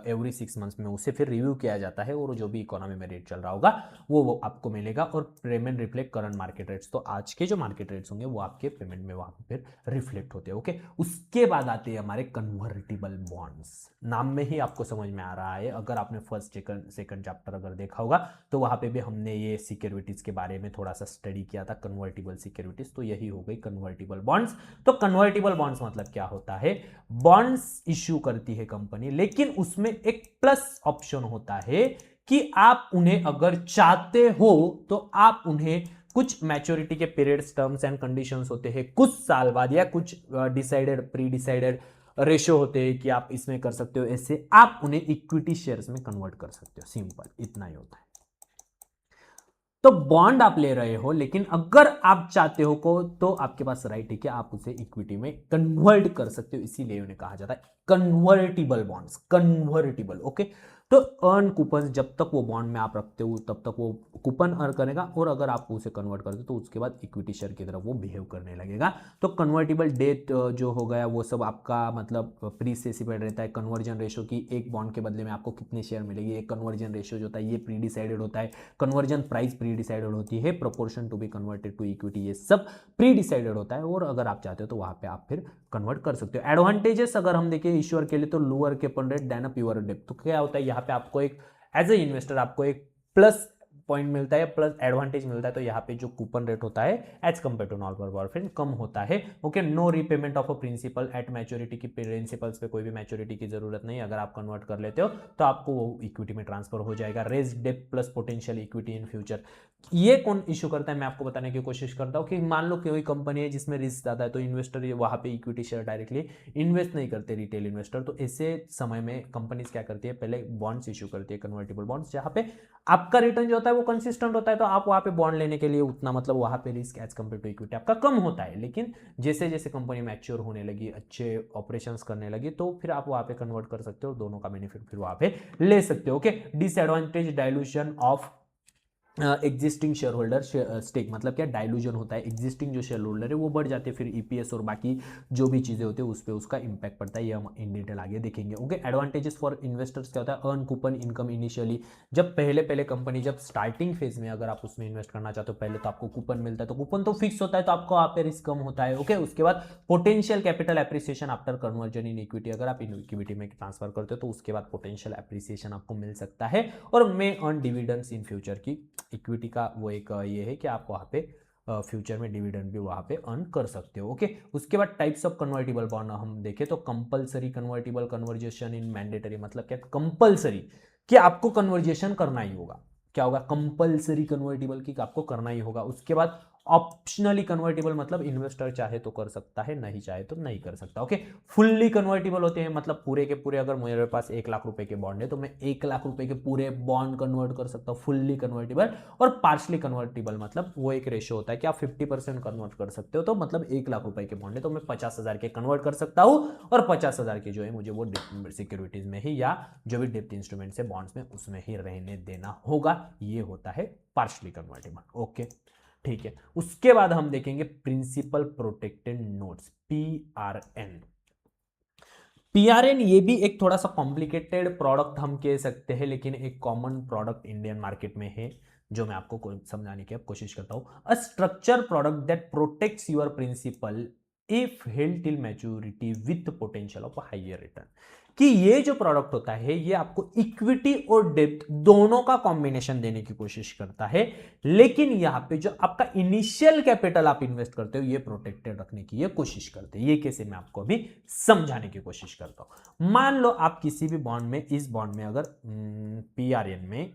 एवरी 6 मंथ्स में उसे फिर रिव्यू किया जाता है, और जो भी इकोनॉमी में रेट चल रहा होगा वो आपको मिलेगा। और payment reflect current market rates, तो आज के जो मार्केट रेट्स होंगे वो आपके पेमेंट में वहाँ पे फिर रिफ्लेक्ट होते हैं। ओके, उसके बाद आते हैं हमारे कन्वर्टिबल बॉन्ड्स। नाम में ही आपको समझ में आ रहा है, अगर आपने फर्स्ट सेकंड चैप्टर अगर देखा होगा तो वहां पे भी हमने ये सिक्योरिटीज के बारे में थोड़ा सा स्टडी किया था, कन्वर्टिबल सिक्योरिटीज। तो यही हो गई कन्वर्टिबल बॉन्ड्स। तो कन्वर्टिबल बॉन्ड्स मतलब क्या होता है, बॉन्ड्स इश्यू करती है कंपनी, लेकिन उसमें एक प्लस ऑप्शन होता है कि आप उन्हें अगर चाहते हो तो आप उन्हें कुछ मैच्योरिटी के पीरियड्स, टर्म्स एंड कंडीशंस होते हैं कुछ साल बाद, या कुछ डिसाइडेड प्री डिसाइडेड रेशो होते हैं कि आप इसमें कर सकते हो, ऐसे आप उन्हें इक्विटी शेयर्स में कन्वर्ट कर सकते हो। सिंपल इतना ही होता है। तो बॉन्ड आप ले रहे हो, लेकिन अगर आप चाहते हो को तो आपके पास राइट है कि आप उसे इक्विटी में कन्वर्ट कर सकते हो, इसीलिए उन्हें कहा जाता है कन्वर्टिबल बॉन्ड्स, कन्वर्टिबल। ओके, तो अर्न कूपन, जब तक वो बॉन्ड में आप रखते हो तब तक वो कूपन अर्न करेगा, और अगर आप उसे कन्वर्ट करते हो तो उसके बाद इक्विटी शेयर की तरफ वो बिहेव करने लगेगा। तो कन्वर्टिबल डेट जो हो गया वो सब आपका मतलब प्री स्पेसिफाइड रहता है। कन्वर्जन रेशो की एक बॉन्ड के बदले में आपको कितने शेयर मिलेगी, एक कन्वर्जन रेशो जो होता है ये प्री डिसाइडेड होता है। कन्वर्जन प्राइस प्री डिसाइडेड होती है, proportion to be converted to equity, ये सब प्री डिसाइडेड होता है, और अगर आप चाहते हो तो वहां पे आप फिर कन्वर्ट कर सकते हो। एडवांटेजेस अगर हम देखें इश्यूअर के लिए, तो lower coupon rate than a pure डेप्थ। तो क्या होता है यहाँ पे आपको एक एज ए इन्वेस्टर आपको एक प्लस पॉइंट मिलता है, प्लस एडवांटेज मिलता है। तो यहाँ पे जो कूपन रेट होता है as compare to normal boyfriend कम होता है। Okay, no repayment of a principal at maturity, की प्रिंसिपल्स पे कोई भी मैच्योरिटी की जरूरत नहीं, अगर आप कन्वर्ट कर लेते हो तो आपको वो इक्विटी में ट्रांसफर हो जाएगा। रेज डेप्थ plus potential equity in future, ये कौन इशू करता है, मैं आपको बताने की कोशिश करता हूँ कि मान लो कोई कंपनी है जिसमें रिस्क ज्यादा है, तो इन्वेस्टर वहां पे इक्विटी शेयर डायरेक्टली इन्वेस्ट नहीं करते, रिटेल इन्वेस्टर। तो ऐसे समय में कंपनीज क्या करती है, पहले बॉन्ड्स इशू करती है, कन्वर्टिबल बॉन्ड्स, जहां पे आपका रिटर्न जो होता है वो कंसिस्टेंट होता है, तो आप वहां पे बॉन्ड लेने के लिए उतना मतलब वहां पे risk as compare to equity आपका कम होता है। लेकिन जैसे जैसे कंपनी मैच्योर होने लगी, अच्छे ऑपरेशंस करने लगी, तो फिर आप वहां पे कन्वर्ट कर सकते हो, दोनों का बेनिफिट फिर वहां पे ले सकते हो। Okay, disadvantage dilution of existing share holder stake, मतलब क्या डाइल्यूजन होता है, एग्जिस्टिंग जो शेयर होल्डर है वो बढ़ जाते हैं, फिर ईपीएस और बाकी जो भी चीजें होती है उस पर उसका इंपैक्ट पड़ता है, ये हम इन डिटेल आगे देखेंगे। ओके, एडवांटेजेस फॉर इन्वेस्टर्स क्या होता है, अर्न कूपन इनकम इनिशियली, जब पहले पहले कंपनी जब स्टार्टिंग फेज में अगर आप उसमें इन्वेस्ट करना चाहते हो पहले, तो आपको कूपन मिलता है, तो कूपन तो फिक्स होता है, तो आपको आप पे रिस्क कम होता है। ओके, उसके बाद potential capital appreciation after conversion in equity, अगर आप इक्विटी में ट्रांसफर करते हो तो उसके बाद पोटेंशियल एप्रिसिएशन आपको मिल सकता है, और मे अर्न डिविडेंड्स इन फ्यूचर, की इक्विटी का वो एक ये है कि आप वहाँ पे फ्यूचर में डिविडेंड भी वहाँ पे अर्न कर सकते हो। ओके, उसके बाद टाइप्स ऑफ कन्वर्टिबल बॉन्ड हम देखें तो कंपलसरी कन्वर्टिबल, कन्वर्जेशन इन मैंडेटरी, मतलब क्या कंपलसरी कि आपको कन्वर्जेशन करना ही होगा, क्या होगा कंपलसरी कन्वर्टिबल की आपको करना ही होगा। उसके बाद ऑप्शनली कन्वर्टेबल, मतलब इन्वेस्टर चाहे तो कर सकता है, नहीं चाहे तो नहीं कर सकता। ओके, फुल्ली कन्वर्टेबल होते हैं, मतलब पूरे के पूरे, अगर मेरे पास 1 लाख रुपए के बॉन्ड है तो मैं 1 लाख रुपए के पूरे बॉन्ड कन्वर्ट कर सकता हूँ, फुल्ली कन्वर्टेबल। और पार्शली कन्वर्टेबल मतलब वो एक रेशियो होता है कि आप 50% कन्वर्ट कर सकते हो, तो मतलब 1 लाख रुपए के बॉन्ड है तो मैं 50,000 के कन्वर्ट कर सकता हूँ, और 50,000 के जो है मुझे वो सिक्योरिटीज में ही या जो भी डेप्थ इंस्ट्रूमेंट्स है बॉन्ड्स में उसमें ही रहने देना होगा। ये होता है पार्शली कन्वर्टेबल। ओके, ठीक है। उसके बाद हम देखेंगे principal protected notes, PRN. PRN ये भी एक थोड़ा सा कॉम्प्लिकेटेड प्रोडक्ट हम कह सकते हैं, लेकिन एक कॉमन प्रोडक्ट इंडियन मार्केट में है, जो मैं आपको समझाने की कोशिश करता हूं। A structure product that protects your principal if held till maturity with potential of higher return, कि ये जो प्रोडक्ट होता है ये आपको इक्विटी और डेप्थ दोनों का कॉम्बिनेशन देने की कोशिश करता है, लेकिन यहां पे जो आपका इनिशियल कैपिटल आप इन्वेस्ट करते हो ये प्रोटेक्टेड रखने की ये कोशिश करते हैं। ये कैसे, मैं आपको अभी समझाने की कोशिश करता हूं। मान लो आप किसी भी बॉन्ड में, इस बॉन्ड में अगर पीआरएन में,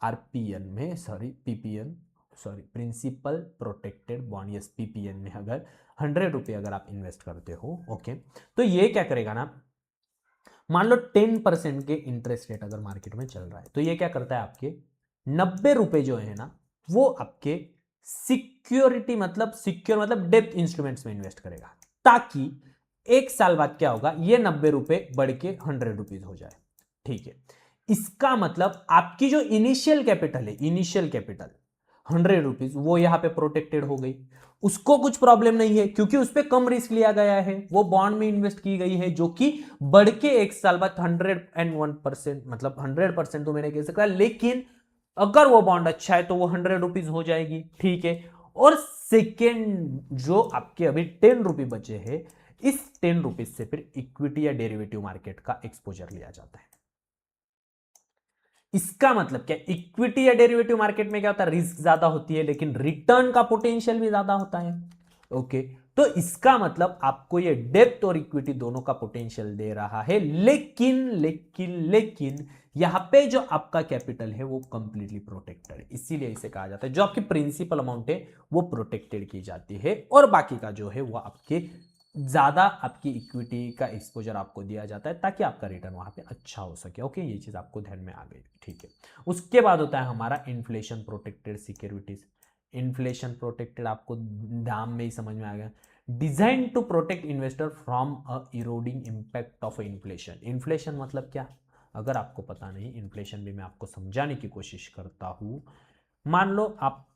आरपीएन में, sorry PPN, sorry principal protected bond, yes PPN में अगर 100 रुपए अगर आप इन्वेस्ट करते हो, ओके, तो ये क्या करेगा ना, मान लो 10% के इंटरेस्ट रेट अगर मार्केट में चल रहा है, तो ये क्या करता है, आपके 90 रुपए जो है ना वो आपके सिक्योरिटी, मतलब सिक्योर मतलब डेप्थ इंस्ट्रूमेंट्स में इन्वेस्ट करेगा, ताकि एक साल बाद क्या होगा, ये 90 रुपए बढ़ के 100 रुपीज हो जाए। ठीक है, इसका मतलब आपकी जो इनिशियल कैपिटल है, इनिशियल कैपिटल 100 रुपीज, वो यहां पे प्रोटेक्टेड हो गई। उसको कुछ प्रॉब्लम नहीं है क्योंकि उस पर कम रिस्क लिया गया है, वो बॉन्ड में इन्वेस्ट की गई है, जो कि बढ़ के एक साल बाद 101%, मतलब 100% तो मैंने कह सकता, लेकिन अगर वो बॉन्ड अच्छा है तो वो 100 रुपीज हो जाएगी। ठीक है, और सेकेंड जो आपके अभी 10 रुपये बचे हैं, इस 10 रुपीज से फिर इक्विटी या डेरिवेटिव मार्केट का एक्सपोजर लिया जाता है। इसका मतलब क्या, इक्विटी या डेरिवेटिव मार्केट में क्या होता है, रिस्क ज्यादा होती है लेकिन रिटर्न का पोटेंशियल भी ज्यादा होता है। ओके, तो इसका मतलब आपको ये डेब्ट और इक्विटी दोनों का पोटेंशियल दे रहा है, लेकिन लेकिन लेकिन यहां पे जो आपका कैपिटल है वो कंप्लीटली प्रोटेक्टेड है, इसीलिए इसे कहा जाता है जो आपकी प्रिंसिपल अमाउंट है वो प्रोटेक्टेड की जाती है, और बाकी का जो है वो आपके ज्यादा आपकी इक्विटी का एक्सपोजर आपको दिया जाता है ताकि आपका रिटर्न वहां पे अच्छा हो सके। ओके, ये चीज आपको ध्यान में आ गई। ठीक है, उसके बाद होता है हमारा inflation protected securities. Inflation protected आपको दाम में ही समझ में आ गया, design to protect investor from a eroding impact of inflation. Inflation मतलब क्या, अगर आपको पता नहीं, इन्फ्लेशन भी मैं आपको समझाने की कोशिश करता हूं। मान लो आप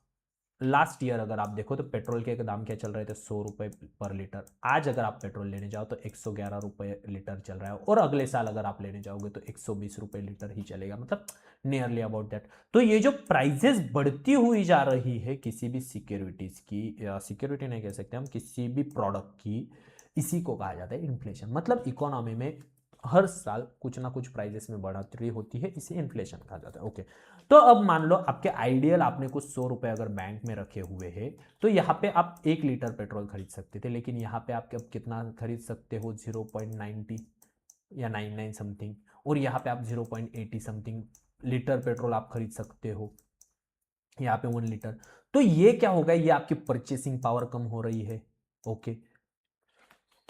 लास्ट ईयर अगर आप देखो तो पेट्रोल के दाम क्या चल रहे थे, 100 रुपए पर लीटर। आज अगर आप पेट्रोल लेने जाओ तो 111 रुपए लीटर चल रहा है, और अगले साल अगर आप लेने जाओगे तो 120 रुपए लीटर ही चलेगा, मतलब नियरली अबाउट दैट। तो ये जो प्राइजेस बढ़ती हुई जा रही है किसी भी सिक्योरिटीज की, या सिक्योरिटी नहीं कह सकते हम, किसी भी प्रोडक्ट की, इसी को कहा जाता है इन्फ्लेशन। मतलब इकोनॉमी में हर साल कुछ ना कुछ प्राइजेस में बढ़ोतरी होती है, इसे इन्फ्लेशन कहा जाता है। ओके, तो अब मान लो आपके आइडियल आपने कुछ 100 रुपए अगर बैंक में रखे हुए हैं, तो यहाँ पे आप 1 लीटर पेट्रोल खरीद सकते थे, लेकिन यहाँ पे आप अब कितना खरीद सकते हो, 0.90 या 99 समथिंग, और यहाँ पे आप 0.80 समथिंग लीटर पेट्रोल आप खरीद सकते हो, यहाँ पे 1 लीटर। तो ये क्या होगा, ये आपकी परचेसिंग पावर कम हो रही है। ओके,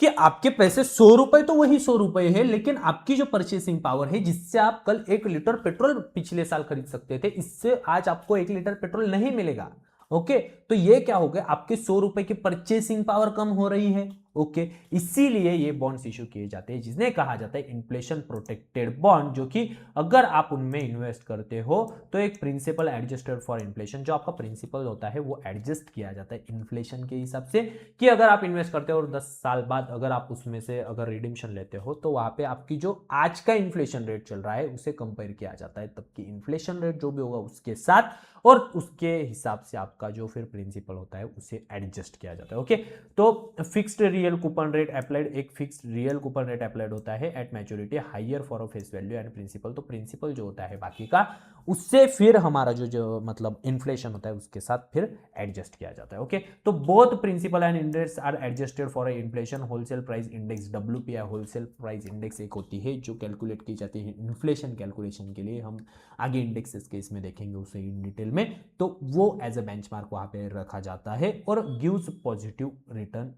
कि आपके पैसे 100 रुपए तो वही 100 रुपए है, लेकिन आपकी जो परचेसिंग पावर है, जिससे आप कल 1 लीटर पेट्रोल पिछले साल खरीद सकते थे, इससे आज आपको 1 लीटर पेट्रोल नहीं मिलेगा। ओके, तो ये क्या हो गया, आपके 100 रुपए की परचेसिंग पावर कम हो रही है। ओके, इसीलिए ये बॉन्ड्स इशू किए जाते हैं, जिन्हें कहा जाता है इन्फ्लेशन प्रोटेक्टेड बॉन्ड, जो कि अगर आप उनमें इन्वेस्ट करते हो तो एक प्रिंसिपल एडजस्टेड फॉर इन्फ्लेशन, जो आपका प्रिंसिपल होता है वो एडजस्ट किया जाता है इन्फ्लेशन के हिसाब से, कि अगर आप इन्वेस्ट करते हो और 10 साल बाद अगर आप उसमें से अगर रिडीम्शन लेते हो तो वहां पे आपकी जो आज का इन्फ्लेशन रेट चल रहा है उसे कंपेयर किया जाता है, तब की इन्फ्लेशन रेट जो भी होगा उसके साथ, और उसके हिसाब से आपका जो फिर प्रिंसिपल होता है उसे एडजस्ट किया जाता है। ओके, तो fixed real coupon rate applied, एक fixed real coupon rate applied होता है at maturity, higher for face value and principal. तो प्रिंसिपल जो होता है बाकी का, उससे फिर हमारा जो मतलब इन्फ्लेशन होता है उसके साथ फिर एडजस्ट किया जाता है। ओके, तो both principal and index are adjusted for inflation. Wholesale price index WPI, wholesale price index एक होती है जो कैलकुलेट की जाती है इन्फ्लेशन कैलकुलेशन के लिए, हम आगे इंडेक्सेस के इसमें देखेंगे उसे इन डिटेल में, तो वो एज ए बेंचमार्क वहां पे रखा जाता है, और gives positive return,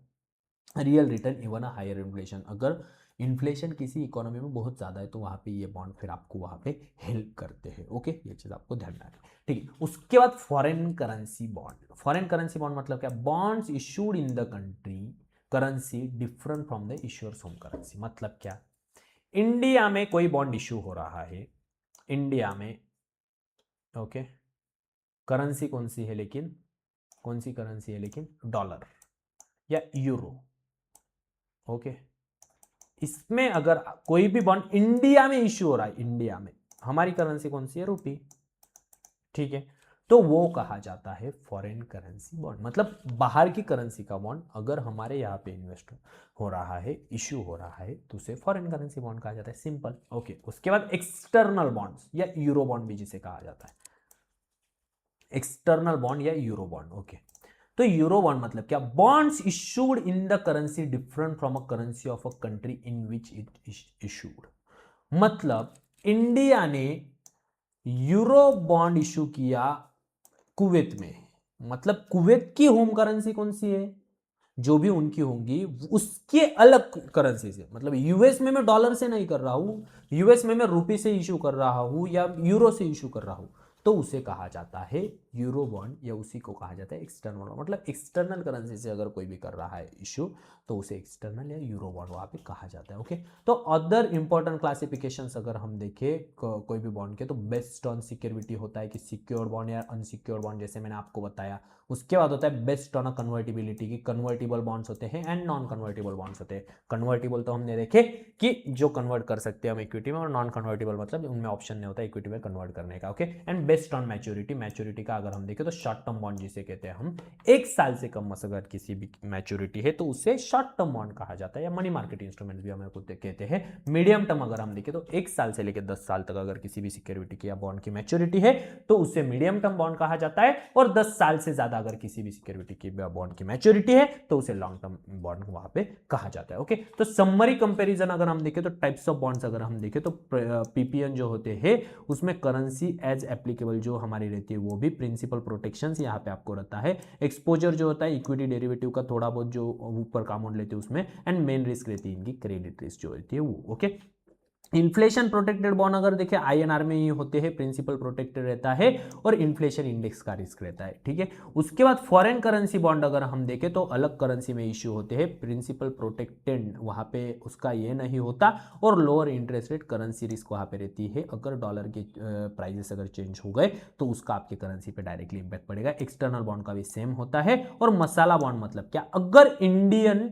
real return even a higher inflation. अगर इन्फ्लेशन किसी इकोनॉमी में बहुत ज़्यादा है तो वहाँ पे ये बॉन्ड फिर आपको वहाँ पे हेल्प करते हैं। ओके, ये चीज़ आपको ध्यान में रखना है। ठीक है, उसके बाद foreign currency bond. Foreign currency bond मतलब क्या, bonds issued in the country currency different from the issuer's home currency. मतलब क्या, इंडिया में कोई बॉन्ड इशू हो रहा है, इंडिया में, ओके, करेंसी कौन सी है लेकिन, कौन सी करेंसी है लेकिन, डॉलर या यूरो। ओके, इसमें अगर कोई भी बॉन्ड इंडिया में इश्यू हो रहा है, इंडिया में, हमारी करेंसी कौन सी है, रुपी, ठीक है, तो वो कहा जाता है फॉरेन करेंसी बॉन्ड। मतलब बाहर की करेंसी का बॉन्ड अगर हमारे यहाँ पे इन्वेस्ट हो रहा है, इश्यू हो रहा है, तो उसे फॉरेन करेंसी बॉन्ड कहा जाता है, सिंपल। ओके, उसके बाद एक्सटर्नल बॉन्ड्स या यूरो बॉन्ड भी जिसे कहा जाता है, एक्सटर्नल बॉन्ड या यूरो बॉन्ड। ओके, तो यूरो बॉन्ड मतलब क्या, bonds issued in the currency different from a currency of a country in which it issued. मतलब इंडिया ने यूरो बॉन्ड इशू किया कुवैत में, मतलब कुवैत की होम करेंसी कौन सी है, जो भी उनकी होंगी उसके अलग करेंसी से, मतलब यूएस में मैं डॉलर से नहीं कर रहा हूं, यूएस में मैं रुपी से इशू कर रहा हूं या यूरो से इशू कर रहा हूं, तो उसे कहा जाता है यूरो बॉन्ड, या उसी को कहा जाता है एक्सटर्नल, मतलब एक्सटर्नल करेंसी से अगर कोई भी कर रहा है इशू तो उसे एक्सटर्नल या यूरो बॉन्ड वहां पे कहा जाता है। ओके, तो अदर इंपॉर्टेंट क्लासिफिकेशंस अगर हम देखें कोई भी बॉन्ड के, तो बेस्ड ऑन सिक्योरिटी होता है कि सिक्योर बॉन्ड या अनसिक्योर बॉन्ड, जैसे मैंने आपको बताया। उसके बाद होता है बेस्ड ऑन अ कन्वर्टिबिलिटी की कन्वर्टिबल बॉन्ड्स होते हैं एंड नॉन कन्वर्टिबल बॉन्ड्स होते हैं। कन्वर्टिबल तो हमने देखे कि जो कन्वर्ट कर सकते हैं हम इक्विटी में, और नॉन कन्वर्टिबल मतलब उनमें ऑप्शन नहीं होता इक्विटी में कन्वर्ट करने का। Okay, and based on maturity, maturity का अगर हम देखें तो शॉर्ट टर्म बॉन्ड जिसे कहते हैं हम, 1 साल से कम अगर किसी भी मैच्योरिटी है तो उसे शॉर्ट टर्म बॉन्ड कहा जाता है, या मनी मार्केट इंस्ट्रूमेंट भी हमें कहते हैं। मीडियम टर्म अगर हम देखें तो 1 साल से लेकर 10 साल तक अगर किसी भी सिक्योरिटी की या बॉन्ड की मैच्योरिटी है तो उसे मीडियम टर्म बॉन्ड कहा जाता है, और 10 साल से ज्यादा अगर किसी भी सिक्योरिटी की बॉन्ड की मैच्योरिटी है तो उसे लॉन्ग टर्म बॉन्ड वहां पे कहा जाता है। ओके, तो समरी कंपैरिजन अगर हम देखें तो टाइप्स ऑफ बॉन्ड्स अगर हम देखें तो पीपीएन जो होते हैं उसमें करेंसी एज एप्लीकेबल जो हमारी रहती है वो भी, प्रिंसिपल प्रोटेक्शंस यहाँ पे आपको रहता है, एक्सपोजर जो होता है इक्विटी डेरिवेटिव का थोड़ा बहुत जो ऊपर काउंट लेते हैं उसमें, एंड मेन रिस्क रहती है इनकी क्रेडिट रिस्क जो होती है वो। ओके, इन्फ्लेशन प्रोटेक्टेड बॉन्ड अगर देखें आईएनआर में ये होते हैं, प्रिंसिपल प्रोटेक्टेड रहता है और इन्फ्लेशन इंडेक्स का रिस्क रहता है। ठीक है, उसके बाद फॉरेन करेंसी बॉन्ड अगर हम देखें तो अलग करेंसी में इश्यू होते हैं, प्रिंसिपल प्रोटेक्टेड वहां पे उसका ये नहीं होता, और lower interest rate currency risk वहां पे रहती है। अगर डॉलर के प्राइजेस अगर चेंज हो गए तो उसका आपके करेंसी पे डायरेक्टली इंपैक्ट पड़ेगा। एक्सटर्नल बॉन्ड का भी सेम होता है। और मसाला बॉन्ड मतलब क्या, अगर इंडियन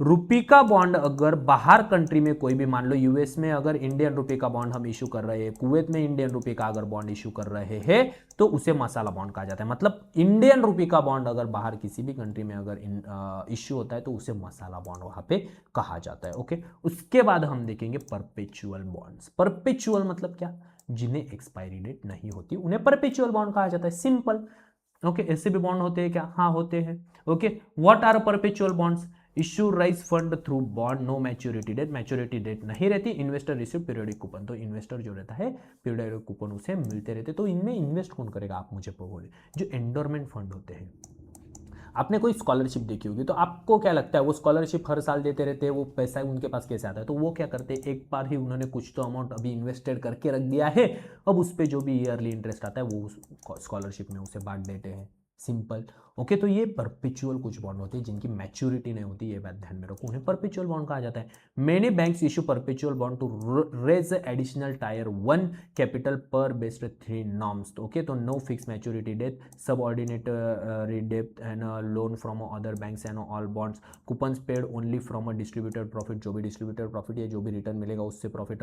रुपी का बॉन्ड अगर बाहर कंट्री में कोई भी, मान लो यूएस में अगर इंडियन रुपी का बॉन्ड हम इशू कर रहे हैं, कुवैत में इंडियन रुपी का अगर बॉन्ड इशू कर रहे हैं तो उसे मसाला बॉन्ड कहा जाता है। मतलब इंडियन रुपी का बॉन्ड अगर बाहर किसी भी कंट्री में अगर इश्यू होता है तो उसे मसाला बॉन्ड वहां पे कहा जाता है। ओके, उसके बाद हम देखेंगे परपेचुअल बॉन्ड्स। परपेचुअल मतलब क्या, जिन्हें एक्सपायरी डेट नहीं होती उन्हें परपेचुअल बॉन्ड कहा जाता है, सिंपल। ओके, ऐसे भी बॉन्ड होते हैं क्या, हाँ होते हैं। Okay, what are perpetual bonds, issue raise fund through bond, no maturity date, maturity date नहीं रहती, इन्वेस्टर रिसीव पीरियोडिक कूपन, तो इन्वेस्टर जो रहता है पीरियोडिक कूपन उसे मिलते रहते। तो इनमें इन्वेस्ट कौन करेगा, आप मुझे बोले, जो एंडोरमेंट फंड होते हैं। आपने कोई स्कॉलरशिप देखी होगी तो आपको क्या लगता है वो स्कॉलरशिप हर साल देते रहते हैं, वो पैसा उनके पास कैसे आता है, तो वो क्या करते हैं, एक बार ही उन्होंने कुछ तो अमाउंट अभी इन्वेस्टेड करके रख दिया है, अब उस पर जो भी ईयरली इंटरेस्ट आता है वो स्कॉलरशिप में उसे बांट देते हैं, सिंपल। ओके, तो ये परपेचुअल कुछ बॉन्ड होते हैं जिनकी मैच्योरिटी नहीं होती, ये बात ध्यान में रखो, उन्हें परपेचुअल बॉन्ड कहा जाता है। Many banks issue perpetual bond to raise additional tier 1 capital पर बेस्ड 3 नॉर्म्स। ओके, तो no fix maturity date, subordinate डेप्थ and loan from other banks and all bonds, coupons paid only from a distributed profit, जो भी distributed profit है जो भी return मिलेगा उससे प्रॉफिट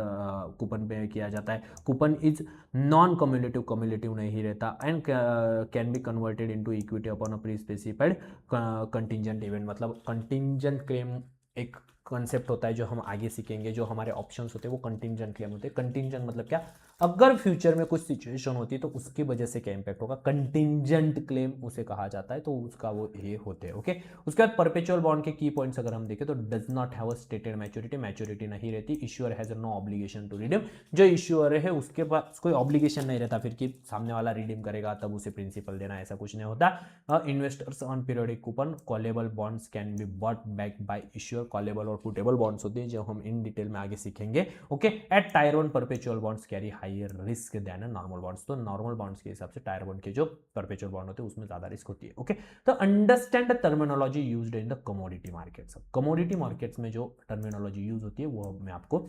कूपन पे किया जाता है। Coupon is non cumulative, cumulative नहीं रहता, and can be converted into equity upon a pre specified contingent event. मतलब कंटिंजेंट क्लेम एक कॉन्सेप्ट होता है जो हम आगे सीखेंगे, जो हमारे ऑप्शंस होते हैं वो कंटिंजेंट क्लेम होते हैं। कंटिंजेंट मतलब क्या, अगर फ्यूचर में कुछ सिचुएशन होती है तो उसकी वजह से क्या इंपैक्ट होगा, कंटिंजेंट क्लेम उसे कहा जाता है, तो उसका वो ये होते हैं। ओके, उसके बाद परपेचुअल बॉन्ड के की पॉइंट्स अगर हम देखें तो does not have a stated maturity, maturity नहीं रहती, issuer has no obligation to redeem, जो इश्यूअर है उसके पास कोई ऑब्लिगेशन नहीं रहता फिर कि सामने वाला रिडीम करेगा तब उसे प्रिंसिपल देना, ऐसा कुछ नहीं होता। Investors on periodic coupon, callable bonds can be bought back by issuer, callable और पुटेबल बॉन्ड्स होते हैं जो हम इन डिटेल में आगे सीखेंगे। Okay, at tier 1 perpetual bonds carry higher risk than normal bonds, तो नॉर्मल बॉन्ड्स के हिसाब से टायर 1 के जो परपेचुअल बॉन्ड होते हैं उसमें ज्यादा रिस्क होती है। ओके, तो understand the terminology used in the commodity markets. Commodity markets में जो टर्मिनोलॉजी यूज होती है वो मैं आपको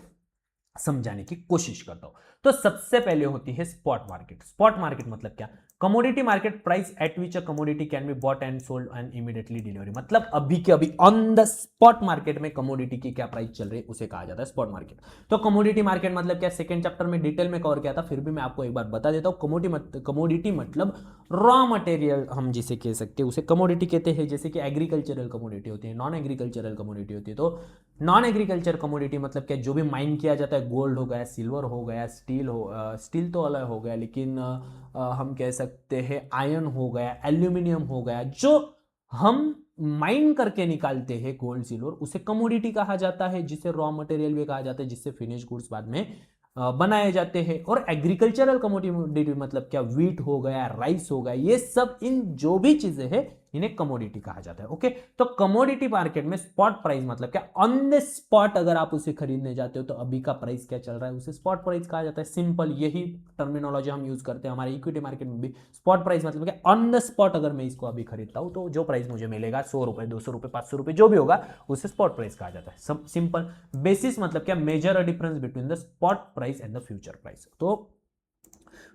समझाने की कोशिश करता हूं। तो सबसे पहले होती है स्पॉट मार्केट। स्पॉट मार्केट मतलब क्या, commodity market, price at which a commodity can be bot and sold and immediately delivery, मतलब अभी के अभी ऑन द स्पॉट मार्केट में कमोडिटी की क्या प्राइस चल रही है उसे कहा जाता है स्पॉट मार्केट। तो कमोडिटी मार्केट मतलब क्या, सेकंड चैप्टर में डिटेल में कवर किया था, फिर भी मैं आपको एक बार बता देता हूं। कमोडिटी मतलब रॉ मटेरियल हम जिसे कह सकते हैं उसे कमोडिटी कहते हैं। जैसे कि एग्रीकल्चरल कमोडिटी होती है, नॉन एग्रीकल्चरल कमोडिटी होती है। तो नॉन एग्रीकल्चर कमोडिटी मतलब क्या, जो भी माइन किया जाता है, गोल्ड हो गया, सिल्वर हो गया, स्टील तो अलग हो गया, लेकिन हम कह सकते हैं आयरन हो गया, एल्यूमिनियम हो गया, जो हम माइन करके निकालते हैं गोल्ड सिल्वर, उसे कमोडिटी कहा जाता है, जिसे रॉ मटेरियल भी कहा जाता है, जिससे फिनिश गुड्स बाद में बनाए जाते हैं। और एग्रीकल्चरल कमोडिटी मतलब क्या, वीट हो गया, राइस हो गया, ये सब इन जो भी चीजें हैं इन्हें कमोडिटी कहा जाता है। ओके, तो कमोडिटी मार्केट में स्पॉट प्राइस मतलब क्या, ऑन द स्पॉट अगर आप उसे खरीदने जाते हो तो अभी का प्राइस क्या चल रहा है उसे स्पॉट प्राइस कहा जाता है। सिंपल यही टर्मिनोलॉजी हम यूज करते हैं हमारे इक्विटी मार्केट में भी। स्पॉट प्राइस मतलब क्या, ऑन द स्पॉट अगर मैं इसको अभी खरीदता हूं तो जो प्राइस मुझे मिलेगा 100 रुपए, 200 रुपए, 500 रुपए जो भी होगा उसे स्पॉट प्राइस कहा जाता है। सब सिंपल। बेसिस मतलब क्या, measure a difference between the spot price and the future price. तो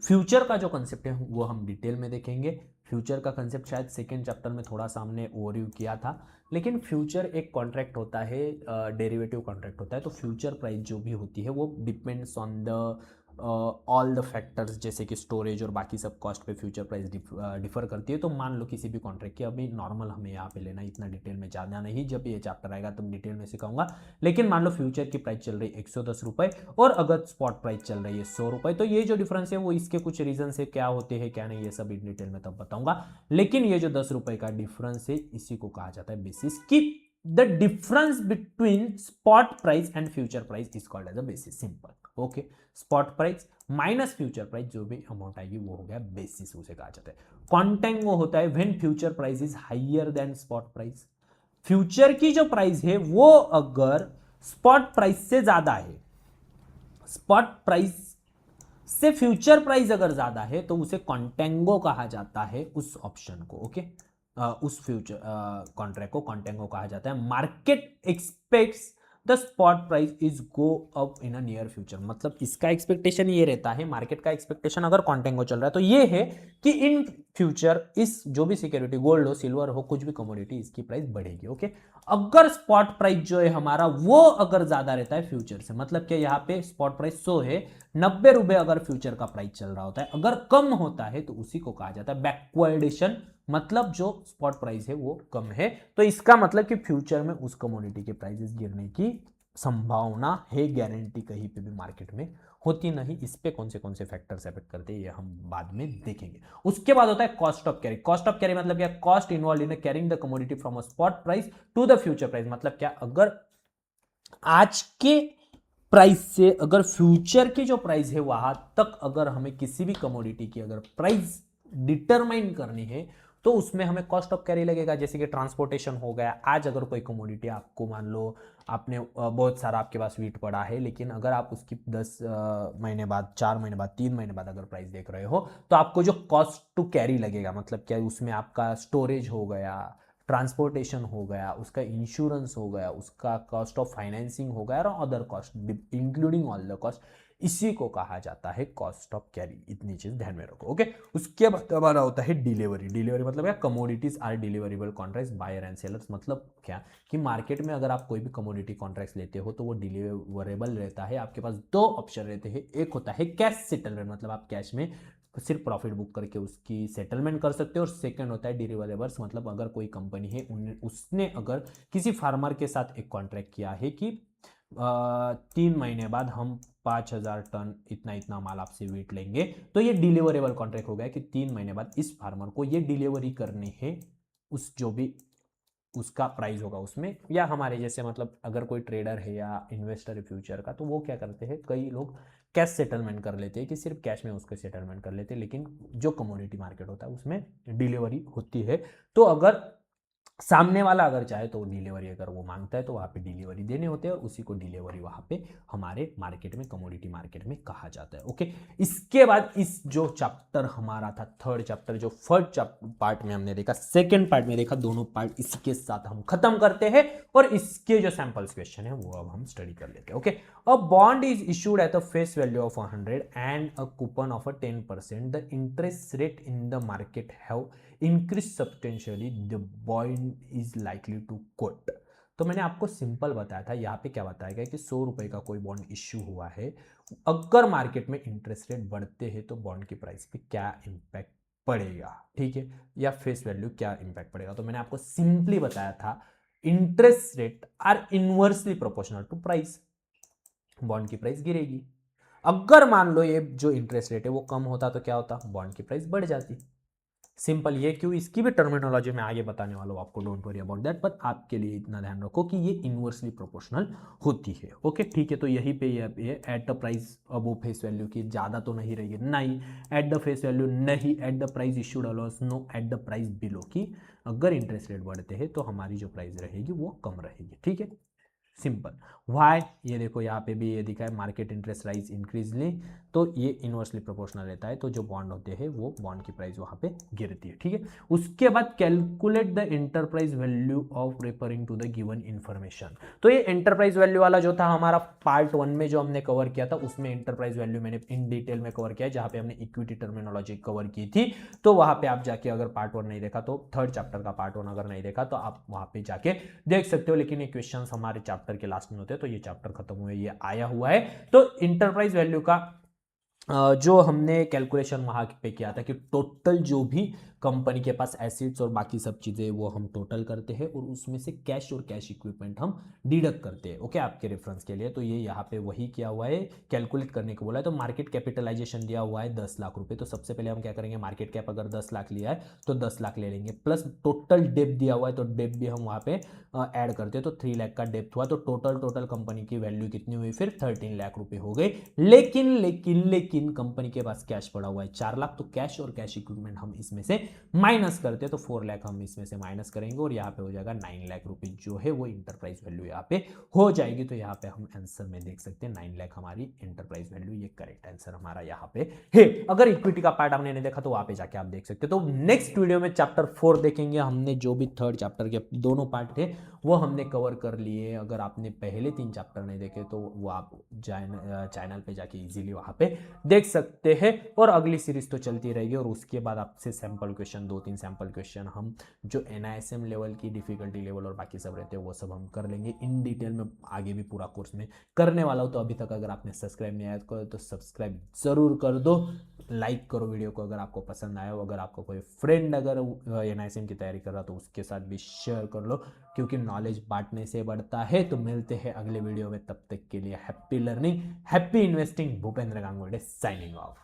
फ्यूचर का जो कंसेप्ट है वो हम डिटेल में देखेंगे। फ्यूचर का कंसेप्ट शायद सेकेंड चैप्टर में थोड़ा सा हमने ओवरव्यू किया था, लेकिन फ्यूचर एक कॉन्ट्रैक्ट होता है, डेरिवेटिव कॉन्ट्रैक्ट होता है। तो फ्यूचर प्राइस जो भी होती है वो depends on the all the factors, जैसे कि स्टोरेज और बाकी सब कॉस्ट पे फ्यूचर प्राइस डिफर करती है। तो मान लो किसी भी कॉन्ट्रैक्ट की, अभी नॉर्मल हमें यहाँ पे लेना, इतना डिटेल में जाना नहीं, जब ये चैप्टर आएगा तब डिटेल में सिखाऊंगा। लेकिन मान लो फ्यूचर की प्राइस चल रही है 110 रुपए और अगर स्पॉट प्राइस चल रही है 100 रुपए, तो ये जो डिफरेंस है वो इसके कुछ रीजन से क्या होते हैं क्या नहीं, ये सब इन डिटेल में तब बताऊंगा। लेकिन ये जो 10 रुपए का डिफरेंस है इसी को कहा जाता है बेसिस, की the difference between spot price and future price is called as a basis. Simple. Okay, spot price minus future price जो भी अमाउंट आएगी वो हो गया बेसिस, उसे कहा जाता है। कॉन्टेंगो होता है when future price is higher than spot price. Future की जो प्राइस है वो अगर स्पॉट प्राइस से ज्यादा है, स्पॉट प्राइस से फ्यूचर प्राइस अगर ज्यादा है तो उसे कॉन्टेंगो कहा जाता है, उस ऑप्शन को। ओके, उस फ्यूचर कॉन्ट्रैक्ट को कॉन्टेंगो कहा जाता है। Market aspects the spot price is go up in a near future, मतलब इसका एक्सपेक्टेशन ये रहता है, मार्केट का एक्सपेक्टेशन अगर कॉन्टेंगो चल रहा है तो ये है कि इन फ्यूचर इस जो भी सिक्योरिटी, गोल्ड हो, सिल्वर हो, कुछ भी कमोडिटी, इसकी प्राइस बढ़ेगी। ओके, अगर स्पॉट प्राइस जो है हमारा वो अगर ज्यादा रहता है फ्यूचर से, मतलब कि यहाँ पे स्पॉट प्राइस 100 है, 90 रुपए अगर फ्यूचर का प्राइस चल रहा होता है, अगर कम होता है तो उसी को कहा जाता है बैकवर्डेशन, मतलब जो स्पॉट प्राइस है वो कम है, तो इसका मतलब कि फ्यूचर में उस कमोडिटी के प्राइसेस गिरने की संभावना है, गारंटी कहीं पे भी मार्केट में होती नहीं। इस पे कौन से फैक्टर्स अफेक्ट करते हैं ये हम बाद में देखेंगे। उसके बाद होता है cost of carry. Cost of carry मतलब क्या, cost involve in carrying the commodity from a spot price to the future price, मतलब क्या, अगर आज के प्राइस से अगर फ्यूचर की जो प्राइस है वहां तक अगर हमें किसी भी कमोडिटी की अगर प्राइस डिटरमाइन करनी है तो उसमें हमें कॉस्ट ऑफ कैरी लगेगा। जैसे कि ट्रांसपोर्टेशन हो गया, आज अगर कोई कमोडिटी आपको, मान लो आपने बहुत सारा आपके पास वीट पड़ा है, लेकिन अगर आप उसकी 10 महीने बाद, 4 महीने बाद, 3 महीने बाद अगर प्राइस देख रहे हो तो आपको जो कॉस्ट टू कैरी लगेगा, मतलब क्या, उसमें आपका स्टोरेज हो गया, ट्रांसपोर्टेशन हो गया, उसका इंश्योरेंस हो गया, उसका कॉस्ट ऑफ फाइनेंसिंग हो गया और other cost including all the cost, इसी को कहा जाता है कॉस्ट ऑफ कैरी। इतनी चीज ध्यान में रखो। ओके, उसके बाद हमारा होता है डिलीवरी। डिलीवरी मतलब क्या, commodities are deliverable contracts buyer and sellers, मतलब क्या कि मार्केट में अगर आप कोई भी कमोडिटी कॉन्ट्रैक्ट्स लेते हो तो वो डिलीवरेबल रहता है। आपके पास दो ऑप्शन रहते हैं, एक होता है कैश सेटलमेंट, मतलब आप कैश में सिर्फ प्रॉफिट बुक करके उसकी सेटलमेंट कर सकते हो, और सेकंड होता है डिलीवरेबल्स, मतलब अगर कोई कंपनी है उसने अगर किसी फार्मर के साथ एक कॉन्ट्रैक्ट किया है कि 3 महीने बाद हम 5,000 टन इतना इतना माल आपसे वीट लेंगे, तो ये डिलीवरेबल कॉन्ट्रैक्ट हो गया कि 3 महीने बाद इस फार्मर को ये डिलीवरी करनी है, उस जो भी उसका प्राइस होगा उसमें। या हमारे जैसे, मतलब अगर कोई ट्रेडर है या इन्वेस्टर है फ्यूचर का, तो वो क्या करते हैं, कई लोग कैश सेटलमेंट कर लेते हैं कि सिर्फ कैश में उसको सेटलमेंट कर लेते हैं, लेकिन जो कमोडिटी मार्केट होता है उसमें डिलीवरी होती है। तो अगर सामने वाला अगर चाहे तो डिलीवरी अगर वो मांगता है तो वहाँ पे डिलीवरी देने होते हैं, और उसी को डिलीवरी वहाँ पे हमारे मार्केट में, कमोडिटी मार्केट में कहा जाता है। ओके, इसके बाद इस जो चैप्टर हमारा था थर्ड चैप्टर, जो फर्स्ट पार्ट में हमने देखा, सेकेंड पार्ट में देखा, दोनों पार्ट इसके साथ हम खत्म करते हैं और इसके जो सैंपल्स क्वेश्चन है वो अब हम स्टडी कर लेते हैं। Okay, a bond is issued at the face value of 100 and a coupon of 10%, the interest rate in the market have increase substantially, the bond is likely to quote. तो मैंने आपको सिंपल बताया था, यहाँ पे क्या बताया गया कि 100 रुपए का कोई बॉन्ड इश्यू हुआ है, अगर मार्केट में इंटरेस्ट रेट बढ़ते हैं तो बॉन्ड की प्राइस पे क्या इंपैक्ट पड़ेगा, ठीक है, या फेस वैल्यू क्या इंपैक्ट पड़ेगा। तो मैंने आपको सिंपली बताया था, interest rate are inversely proportional to price, bond की प्राइस गिरेगी। अगर मान लो ये जो इंटरेस्ट रेट है वो कम होता तो क्या होता, बॉन्ड की प्राइस बढ़ जाती। सिंपल। ये क्यों, इसकी भी टर्मिनोलॉजी मैं आगे बताने वाला हूँ आपको, डोंट वरी अबाउट दैट, पर आपके लिए इतना ध्यान रखो कि ये इनवर्सली प्रोपोर्शनल होती है। ओके ठीक है, तो यही पे ये at the price above face value की ज़्यादा तो नहीं रहेगी, नहीं एट द फेस वैल्यू, नहीं एट द प्राइस इशूड अलॉस, no at the price below की अगर इंटरेस्ट रेट बढ़ते हैं तो हमारी जो प्राइस रहेगी वो कम रहेगी। ठीक है, सिंपल। वाई, ये देखो यहाँ पे भी ये दिखा है मार्केट इंटरेस्ट राइज इंक्रीजली, तो ये इनवर्सली प्रोपोर्शनल रहता है, तो जो बॉन्ड होते हैं वो बॉन्ड की प्राइस वहाँ पे गिरती है। ठीक है, उसके बाद calculate the enterprise value of referring to the given information. तो ये एंटरप्राइज वैल्यू वाला जो था हमारा पार्ट 1 में जो हमने कवर किया था, उसमें एंटरप्राइज वैल्यू मैंने इन डिटेल में कवर किया है, जहाँ पे हमने इक्विटी टर्मिनोलॉजी कवर की थी। तो वहाँ पे आप जाके अगर पार्ट 1 नहीं देखा तो थर्ड चैप्टर का पार्ट 1 अगर नहीं देखा तो आप वहाँ पे जाके देख सकते हो। लेकिन ये क्वेश्चन हमारे चैप्टर के लास्ट में होते हैं, तो ये चैप्टर खत्म हुए ये आया हुआ है। तो इंटरप्राइज वैल्यू का जो हमने कैलकुलेशन वहां पे किया था कि टोटल जो भी कंपनी के पास एसेट्स और बाकी सब चीज़ें वो हम टोटल करते हैं और उसमें से कैश और कैश इक्विपमेंट हम डिडक्ट करते हैं। ओके, आपके रेफरेंस के लिए तो ये यहाँ पे वही किया हुआ है, कैलकुलेट करने को बोला है। तो मार्केट कैपिटलाइजेशन दिया हुआ है 10 लाख रुपए, तो सबसे पहले हम क्या करेंगे, मार्केट कैप अगर 10 लाख लिया है तो 10 लाख ले लेंगे, प्लस टोटल डेप दिया हुआ है तो डेप भी हम वहाँ पे ऐड करते हैं, तो 3 लाख का डेप्थ हुआ, तो टोटल कंपनी की वैल्यू कितनी हुई, फिर 13 लाख रुपए हो गए। लेकिन लेकिन लेकिन कंपनी के पास कैश पड़ा हुआ है 4 लाख, तो कैश और कैश इक्विपमेंट हम इसमें से माइनस करते हैं, तो 4 लाख हम इसमें से माइनस करेंगे और यहाँ पे हो जाएगा 9 लाख रुपए जो है वो इंटरप्राइज वैल्यू यहाँ पे हो जाएगी। तो यहाँ पे हम आंसर में देख सकते हैं 9 लाख हमारी इंटरप्राइज वैल्यू, ये करेक्ट आंसर हमारा यहाँ पे है। अगर इक्विटी का पार्ट आपने नहीं देखा तो वहां पे जाके आप देख सकते हो। तो नेक्स्ट वीडियो में चैप्टर 4 देखेंगे, हमने जो भी थर्ड चैप्टर के दोनों पार्ट थे वो हमने कवर कर लिए। अगर आपने पहले 3 चैप्टर नहीं देखे तो वो आप चैनल पे जाके इजीली वहां पे देख सकते हैं। और अगली सीरीज तो चलती रहेगी और उसके बाद आपसे सैंपल क्वेश्चन 2-3 सैंपल क्वेश्चन हम जो NISM लेवल की डिफिकल्टी लेवल और बाकी सब रहते हैं वो सब हम कर लेंगे इन डिटेल में, आगे भी पूरा कोर्स में करने वाला हूँ। तो अभी तक अगर आपने सब्सक्राइब नहीं आया तो सब्सक्राइब जरूर कर दो, लाइक करो वीडियो को अगर आपको पसंद आया हो। अगर आपको कोई फ्रेंड अगर NISM की तैयारी कर रहा तो उसके साथ भी शेयर कर लो, क्योंकि नॉलेज बांटने से बढ़ता है। तो मिलते हैं अगले वीडियो में, तब तक के लिए happy learning, happy investing. Bhupendra Gangurde signing off.